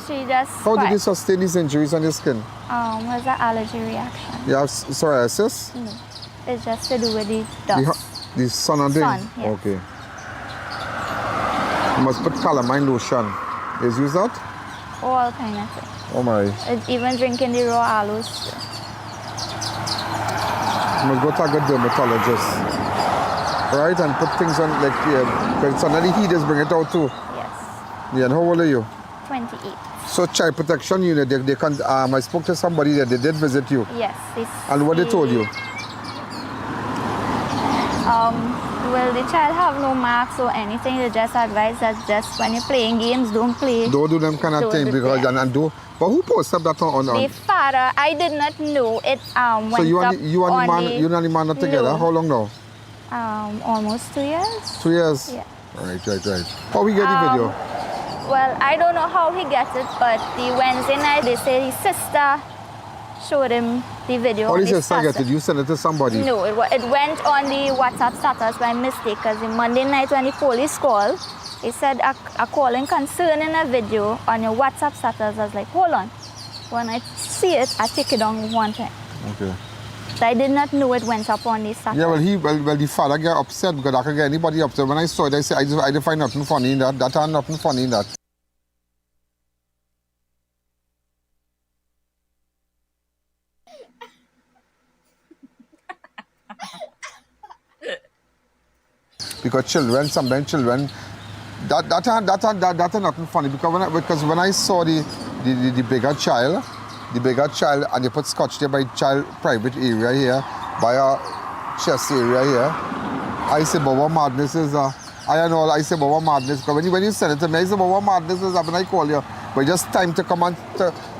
She just... How did you sustain these injuries on your skin? Was an allergy reaction. You have psoriasis? No. It's just to do with the dust. The sun and thing? Sun, yes. Okay. You must put calamine lotion. Is use that? All kind of things. Oh my. Even drinking the raw aloes. You must go to a good dermatologist. Right? And put things on, like, because it's under the heat, just bring it out too. Yes. Yeah, and how old are you? 28. So Child Protection Unit, they can, I spoke to somebody that they did visit you. Yes. And what they told you? Well, the child have no marks or anything. They just advise that just when you're playing games, don't play. Don't do them kind of thing because but who posted that on? The father, I did not know it. Went so you up and the man are together? No. How long now? Almost 2 years. 2 years? Yeah. Right. How we get the video? Well, I don't know how he gets it, but the Wednesday night they say his sister showed him the video. How did your sister get it? You sent it to somebody? No, it went on the WhatsApp status by mistake, because the Monday night when the police called, he said a calling concerning a video on your WhatsApp status. I was like, hold on. When I see it, I take it on one time. Okay. So I did not know it went up on the status. Yeah, well, the father got upset because I could get anybody upset. When I saw it, I said, I didn't find nothing funny in that. That had nothing funny in that. Because sometimes children, that had nothing funny. Because when I saw the bigger child, and they put scotch there by child private area here, by our chest area here, I said, but what madness is that? I said, but what madness? Because when you send it to me, I said, but what madness is that? When I call you, but just time to come and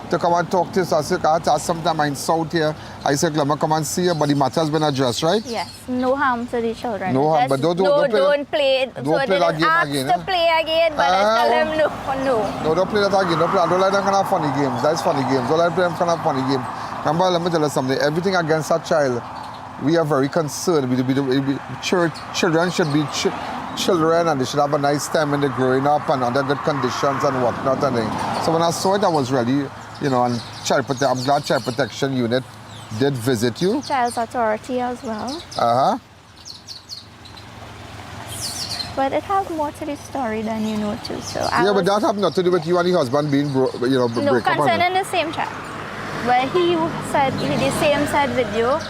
to come and talk to us. I said, I asked sometime in South here. I said, let me come and see you, but the matter has been addressed, right? Yes, no harm to the children. No harm, but don't play it. Don't so play that game asked again. to play again, but I tell them no. No, don't play that again. Don't play. I don't like that kind of funny games. That's funny games. Don't like playing kind of funny games. Remember, let me tell you something. Everything against a child, we are very concerned. Children should be children, and they should have a nice time when they're growing up and under good conditions and whatnot. So when I saw it, I was really, and I'm glad Child Protection Unit did visit you. Child's Authority as well. But it has more to the story than you know too. So but that have nothing to do with you and your husband being break up. No, concerning the same child. But he said the same said video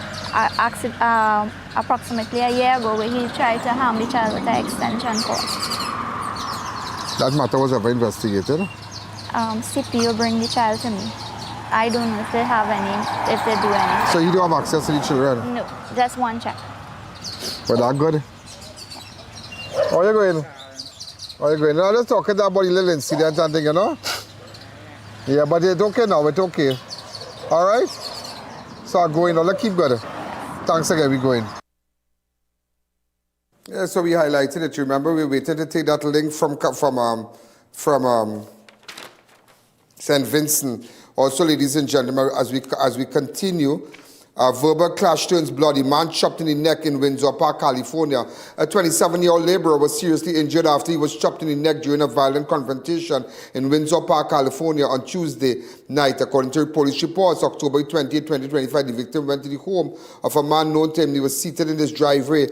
approximately a year ago where he tried to harm the child with an extension cord. That matter was ever investigated? CPO bring the child to me. I don't know if they have any, if they do anything. So you don't have access to the children? No, just one child. Well, that good. How you going? Now let's talk about the little incident and thing, Yeah, but it's okay now, it's okay. All right? So I'm going now, let's keep going. Thanks again, we're going. Yeah, so we highlighted it. Remember, we waited to take that link from St. Vincent. Also, ladies and gentlemen, as we continue, a verbal clash turns bloody. Man chopped in the neck in Windsor Park, California. A 27-year-old laborer was seriously injured after he was chopped in the neck during a violent confrontation in Windsor Park, California on Tuesday night. According to police reports, October 20, 2025, the victim went to the home of a man known to him. He was seated in his driveway.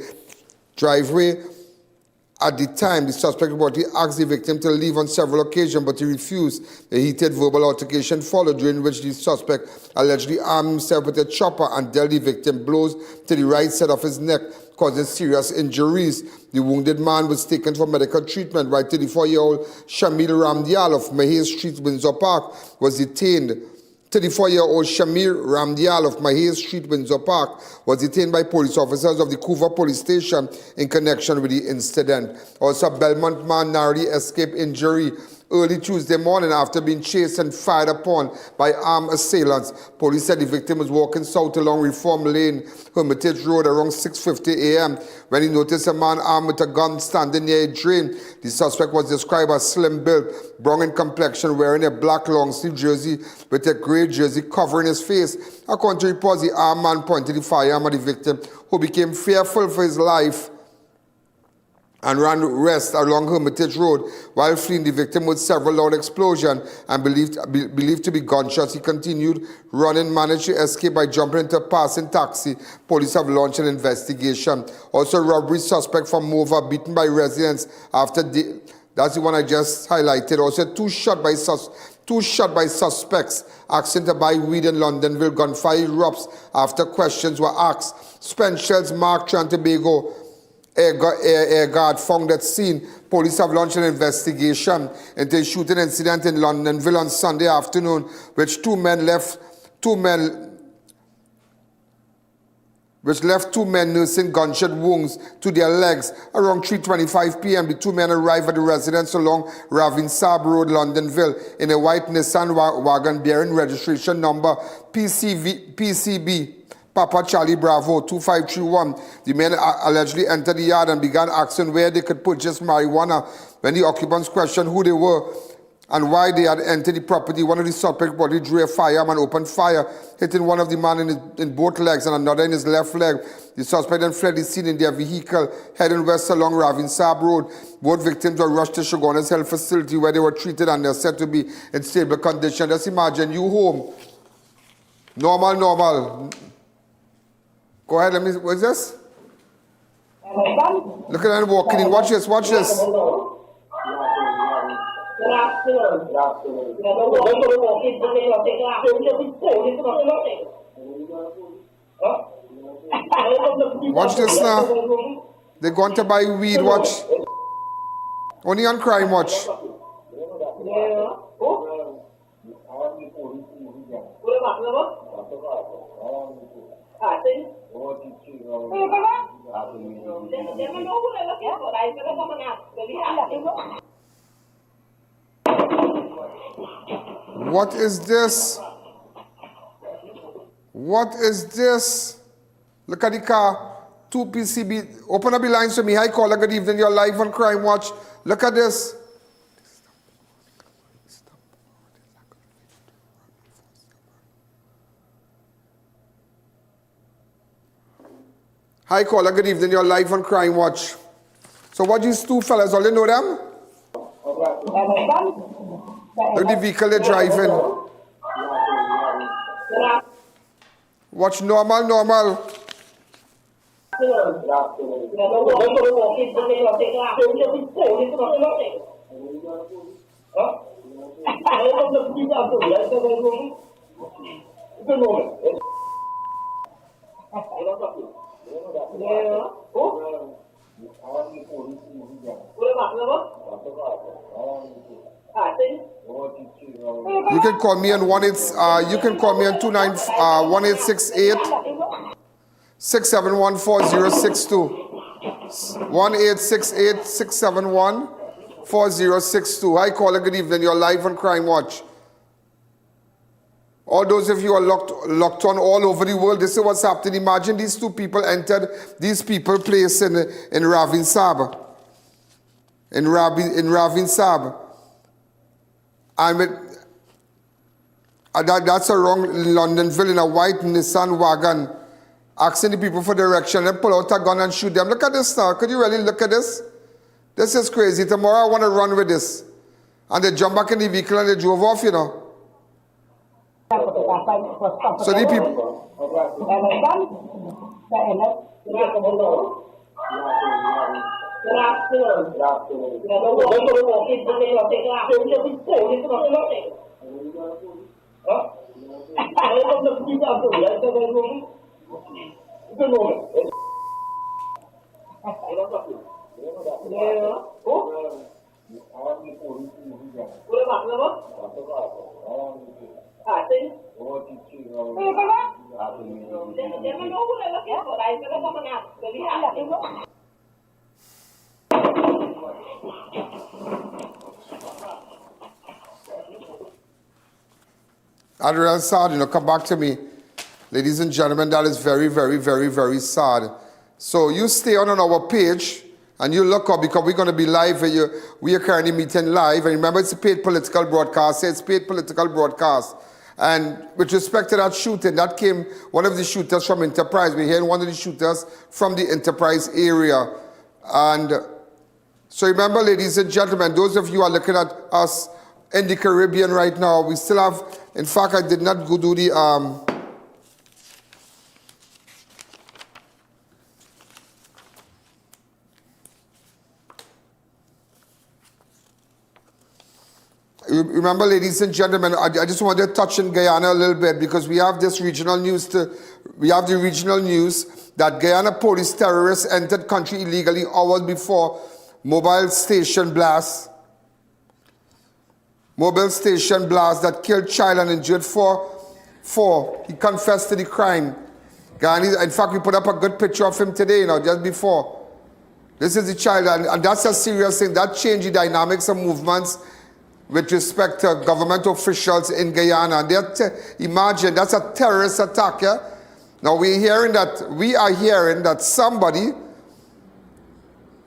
At the time, the suspect reportedly asked the victim to leave on several occasions, but he refused. A heated verbal altercation followed, during which the suspect allegedly armed himself with a chopper and dealt the victim blows to the right side of his neck, causing serious injuries. The wounded man was taken for medical treatment, while 34-year-old Shamil Ramdial of Mahir Street, Windsor Park, was detained. 34-year-old Shamir Ramdial of Mahir Street, Windsor Park, was detained by police officers of the Cuba police station in connection with the incident. Also, a Belmont man narrowly escaped injury early Tuesday morning after being chased and fired upon by armed assailants. Police said the victim was walking south along Reform Lane, Hermitage Road around 6:50 a.m. when he noticed a man armed with a gun standing near a drain. The suspect was described as slim-built, brown in complexion, wearing a black long-sleeve jersey with a grey jersey covering his face. According to reports, the armed man pointed the firearm at the victim, who became fearful for his life and ran west along Hermitage Road while fleeing. The victim with several loud explosions and believed to be gunshots. He continued running, managed to escape by jumping into a passing taxi. Police have launched an investigation. Also, robbery suspect from Mova beaten by residents after that's the one I just highlighted. Also, two shot by suspects asking to buy weed in Londonville. Gunfire erupts after questions were asked. Spent shells marked Trinidad and Tobago Air Guard found at scene. Police have launched an investigation into a shooting incident in Londonville on Sunday afternoon, which left two men nursing gunshot wounds to their legs. Around 3:25 p.m., the two men arrived at the residence along Ravin Saab Road, Londonville, in a white Nissan wagon bearing registration number PCB Papa Charlie Bravo 2531. The men allegedly entered the yard and began asking where they could purchase marijuana. When the occupants questioned who they were and why they had entered the property, one of the suspects reportedly drew a firearm and opened fire, hitting one of the men in both legs and another in his left leg. The suspect then fled the scene in their vehicle, heading west along Ravin Saab Road. Both victims were rushed to Shoguna's health facility where they were treated and they are said to be in stable condition. Just imagine you home. Normal. Go ahead, what's this? Look at them walking in. Watch this. Watch this now. They're going to buy weed, watch. Only on crime, watch. What is this? What is this? Look at the car. 2 PCB. Open up the lines for me. Hi, caller. Good evening. You're live on Crime Watch. Look at this. Hi, caller. Good evening. You're live on Crime Watch. So what these two fellas, all you know them? Look at the vehicle they're driving. Watch normal. You can call me on 1868 671 4062. 1868 671 4062. Hi, caller. Good evening. You're live on Crime Watch. All those of you are locked on all over the world, this is what's happening. Imagine these two people entered these people place in Ravin Sab. In Ravin Sab. And that's around Londonville in a white Nissan wagon. Asking the people for direction and pull out a gun and shoot them. Look at this now. Could you really look at this? This is crazy. Tomorrow I want to run with this. And they jump back in the vehicle and they drove off, you know. So the people. That's real sad, you know, come back to me. Ladies and gentlemen, that is very, very, very, very sad. So you stay on our page and you look up because we're going to be live. We are currently meeting live. And remember, it's a paid political broadcast. It's paid political broadcast. And with respect to that shooting, that came one of the shooters from Enterprise. We're hearing one of the shooters from the Enterprise area. And so remember, ladies and gentlemen, those of you who are looking at us in the Caribbean right now, we still have, in fact, I did not go do the, remember, ladies and gentlemen, I just wanted to touch on Guyana a little bit because we have this regional news we have the regional news that Guyana police terrorists entered country illegally hours before mobile station blast that killed child and injured four. He confessed to the crime. Guyana, in fact, we put up a good picture of him today, you know, just before. This is the child, and that's a serious thing. That changed the dynamics of movements with respect to government officials in Guyana. Imagine, that's a terrorist attack, yeah? Now we are hearing that somebody,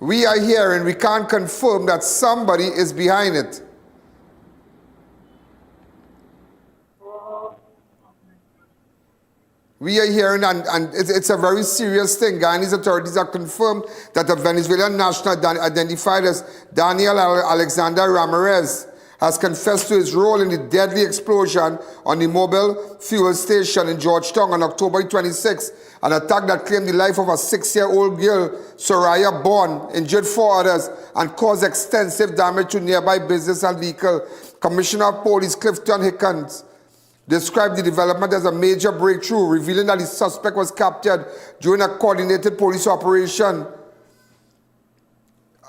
we can't confirm that somebody is behind it. We are hearing, and it's a very serious thing. Guyanese authorities have confirmed that a Venezuelan national identified as Daniel Alexander Ramirez has confessed to his role in the deadly explosion on the mobile fuel station in Georgetown on October 26, an attack that claimed the life of a 6-year-old girl, Soraya Bond, injured 4 others, and caused extensive damage to nearby business and vehicle. Commissioner of Police Clifton Hickens described the development as a major breakthrough, revealing that the suspect was captured during a coordinated police operation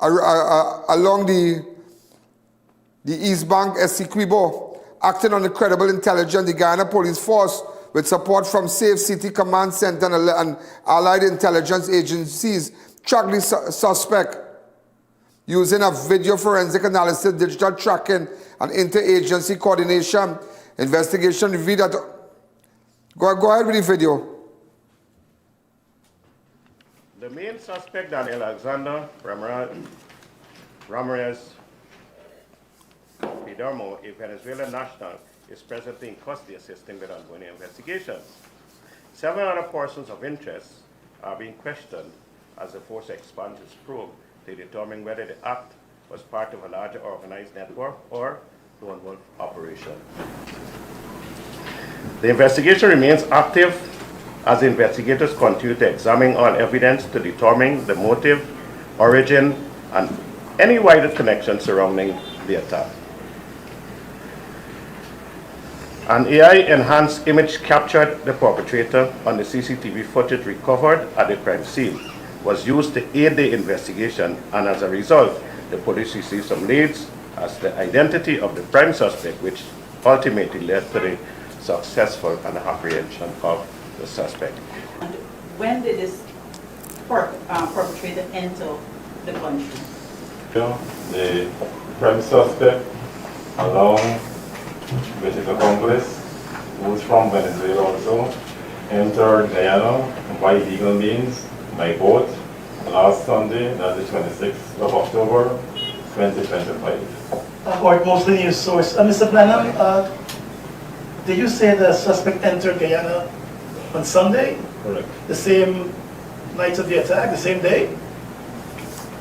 along the East Bank Essequibo. Acting on incredible intelligence, the Guyana Police Force, with support from Safe City Command Center and allied intelligence agencies, tracked the suspect using a video forensic analysis, digital tracking, and interagency coordination. Investigation revealed that... Go ahead with the video. The main suspect, Daniel Alexander Ramirez Pidarmo, a Venezuelan national, is presently in custody assisting with ongoing investigations. 7 other persons of interest are being questioned as the force expands its probe to determine whether the act was part of a larger organized network or lone wolf operation. The investigation remains active as investigators continue to examine all evidence to determine the motive, origin, and any wider connection surrounding the attack. An AI-enhanced image captured the perpetrator on the CCTV footage recovered at the crime scene was used to aid the investigation, and as a result, the police received some leads as the identity of the prime suspect, which ultimately led to the successful apprehension of the suspect. And when did this perpetrator enter the country? The prime suspect, along with his accomplice, who is from Venezuela also, entered Guyana by legal means, by boat, last Sunday, that's the 26th of October, 2025. Or mostly news source. Mr. Blenheim, did you say the suspect entered Guyana on Sunday? Correct. The same night of the attack, the same day?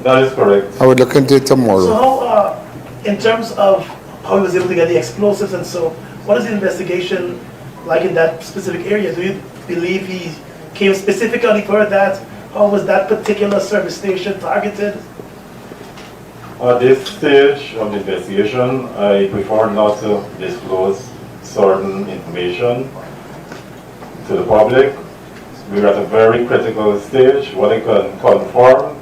That is correct. I would look into it tomorrow. So how, in terms of how he was able to get the explosives and so, what is the investigation like in that specific area? Do you believe he came specifically for that? How was that particular service station targeted? At this stage of the investigation, I prefer not to disclose certain information to the public. We're at a very critical stage. What I can confirm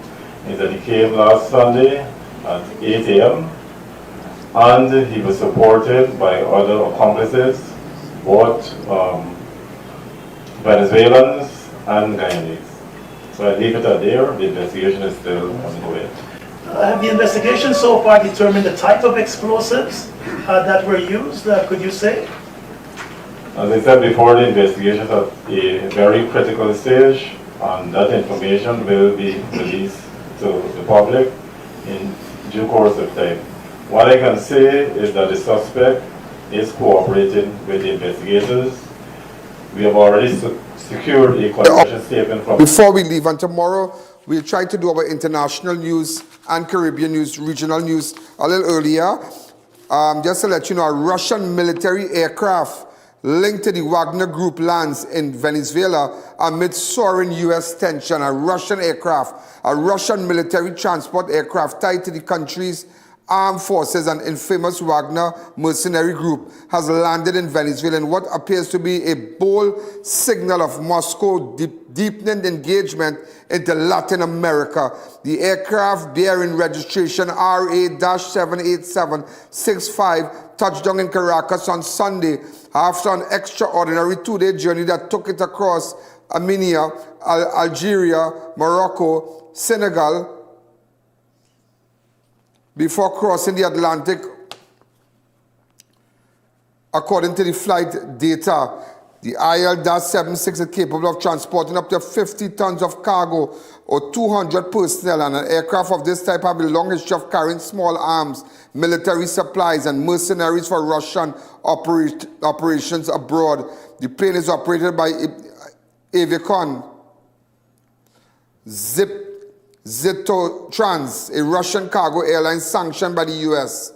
is that he came last Sunday at 8 a.m. and he was supported by other accomplices, both Venezuelans and Guyanese. So I leave it at there. The investigation is still ongoing. Have the investigation so far determined the type of explosives that were used? Could you say? As I said before, the investigation is at a very critical stage, and that information will be released to the public in due course of time. What I can say is that the suspect is cooperating with the investigators. We have already secured a confession statement from... Before we leave, and tomorrow we'll try to do our international news and Caribbean news, regional news a little earlier. Just to let you know, a Russian military aircraft linked to the Wagner Group lands in Venezuela amid soaring U.S. tension. A Russian aircraft, a Russian military transport aircraft tied to the country's armed forces and infamous Wagner mercenary group has landed in Venezuela in what appears to be a bold signal of Moscow deepening engagement into Latin America. The aircraft bearing registration RA-78765 touched down in Caracas on Sunday after an extraordinary 2-day journey that took it across Armenia, Algeria, Morocco, Senegal, before crossing the Atlantic. According to the flight data, the IL-76 is capable of transporting up to 50 tons of cargo or 200 personnel, and an aircraft of this type have a long history of carrying small arms, military supplies, and mercenaries for Russian operations abroad. The plane is operated by I.A.N. Zitotrans, a Russian cargo airline sanctioned by the US,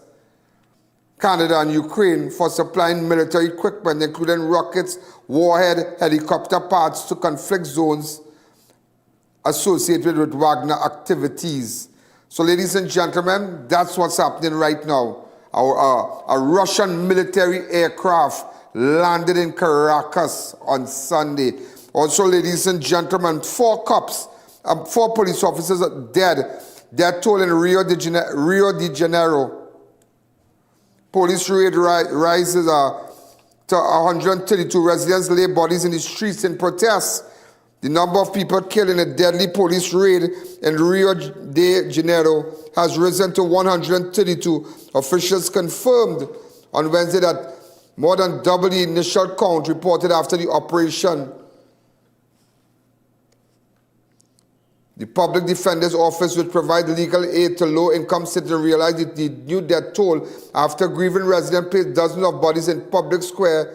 Canada, and Ukraine for supplying military equipment, including rockets, warhead, helicopter parts to conflict zones associated with Wagner activities. So, ladies and gentlemen, that's what's happening right now. A Russian military aircraft landed in Caracas on Sunday. Also, ladies and gentlemen, 4 police officers are dead. Death toll in Rio de Janeiro. Police raid rises to 132. Residents lay bodies in the streets in protest. The number of people killed in a deadly police raid in Rio de Janeiro has risen to 132. Officials confirmed on Wednesday that more than double the initial count reported after the operation. The Public Defender's Office, which provides legal aid to low-income citizens, realized that the new death toll after grieving residents placed dozens of bodies in public square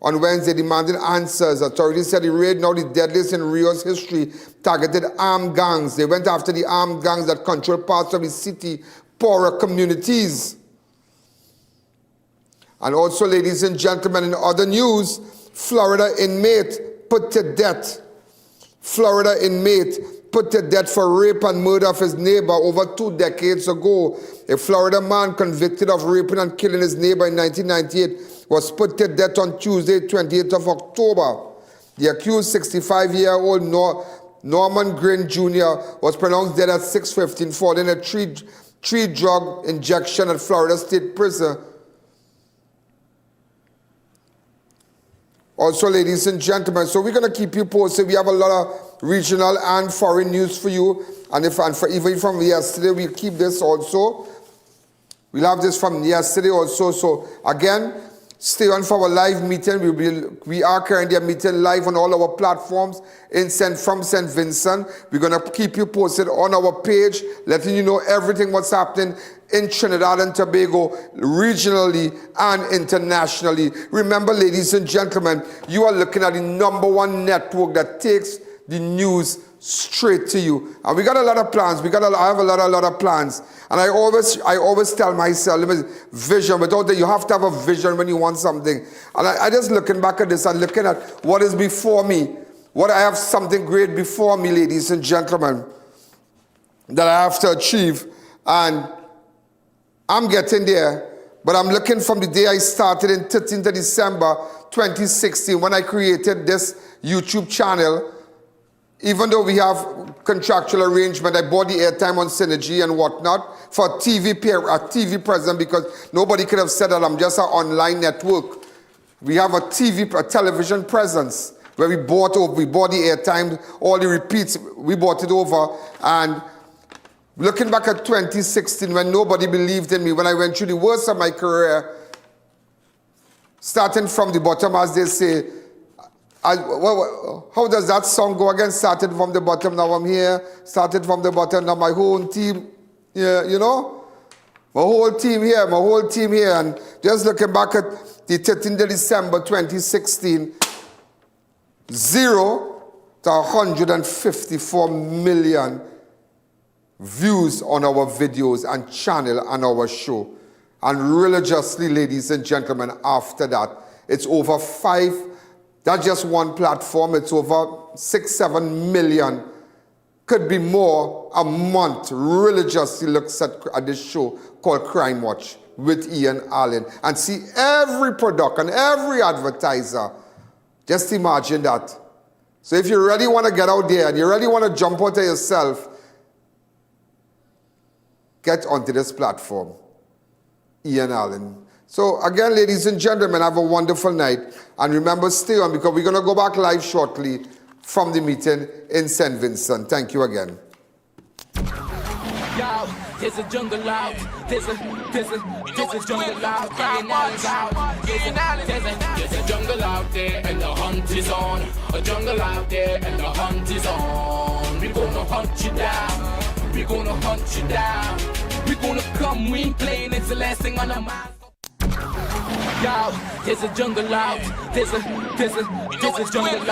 on Wednesday, demanding answers. Authorities said the raid, now the deadliest in Rio's history, targeted armed gangs. They went after the armed gangs that control parts of the city, poorer communities. And also, ladies and gentlemen, in other news, Florida inmate put to death. Florida inmate put to death for rape and murder of his neighbor over 2 decades ago. A Florida man convicted of raping and killing his neighbor in 1998 was put to death on Tuesday, 28th of October. The accused 65-year-old Norman Green Jr. was pronounced dead at 6:15 following a three drug injection at Florida State Prison. Also, ladies and gentlemen, so we're going to keep you posted. We have a lot of regional and foreign news for you. And even from yesterday, we'll keep this also. We'll have this from yesterday also. So, again, stay on for our live meeting. We are currently meeting live on all our platforms from St. Vincent. We're going to keep you posted on our page, letting you know everything what's happening in Trinidad and Tobago, regionally and internationally. Remember, ladies and gentlemen, you are looking at the #1 network that takes the news straight to you. And we got a lot of plans. I have a lot of plans. And I always tell myself, vision. Without that, you have to have a vision when you want something. And I just looking back at this and looking at what is before me. What I have something great before me, ladies and gentlemen, that I have to achieve. And I'm getting there. But I'm looking from the day I started in 13th of December 2016 when I created this YouTube channel. Even though we have contractual arrangement, I bought the airtime on Synergy and whatnot for a TV presence, because nobody could have said that I'm just an online network. We have a television presence where we bought the airtime, all the repeats, we bought it over. And looking back at 2016, when nobody believed in me, when I went through the worst of my career, starting from the bottom, as they say, how does that song go again? Started from the bottom, now I'm here. Started from the bottom, now my whole team, yeah, you know? My whole team here. And just looking back at the 13th of December 2016, 0 to 154 million views on our videos and channel and our show. And religiously, ladies and gentlemen, after that, it's over 5. That's just one platform. It's over 6-7 million, could be more, a month religiously looks at this show called Crime Watch with I.A.N. and see every product and every advertiser. Just imagine that. So if you really want to get out there and you really want to jump out of yourself, get onto this platform, I.A.N. So again, ladies and gentlemen, have a wonderful night. And remember, stay on, because we're going to go back live shortly from the meeting in St. Vincent. Thank you again. Yo, there's a jungle out. There's a jungle out. There's a jungle out there and the hunt is on. A jungle out there and the hunt is on. We're gonna hunt you down. We're gonna hunt you down. We're gonna come, we ain't playing, it's the last thing on our mind. Yo, there's a jungle out. There's a jungle out. There's a jungle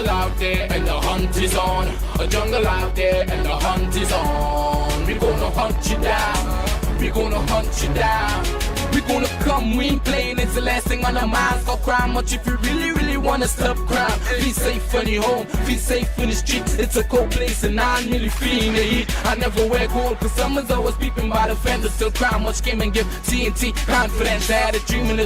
out there and the hunt is on. A jungle out there and the hunt is on. We're gonna hunt you down. We're gonna hunt you down. We're gonna come, we ain't playing, it's the last thing on our minds. For crime much if you really wanna stop crime. Be safe in your home, be safe in the streets. It's a cold place and I'm really feeling the heat. I never wear gold cause someone's always peeping by the fence. Still crime much came and give TNT confidence. I had a dream in the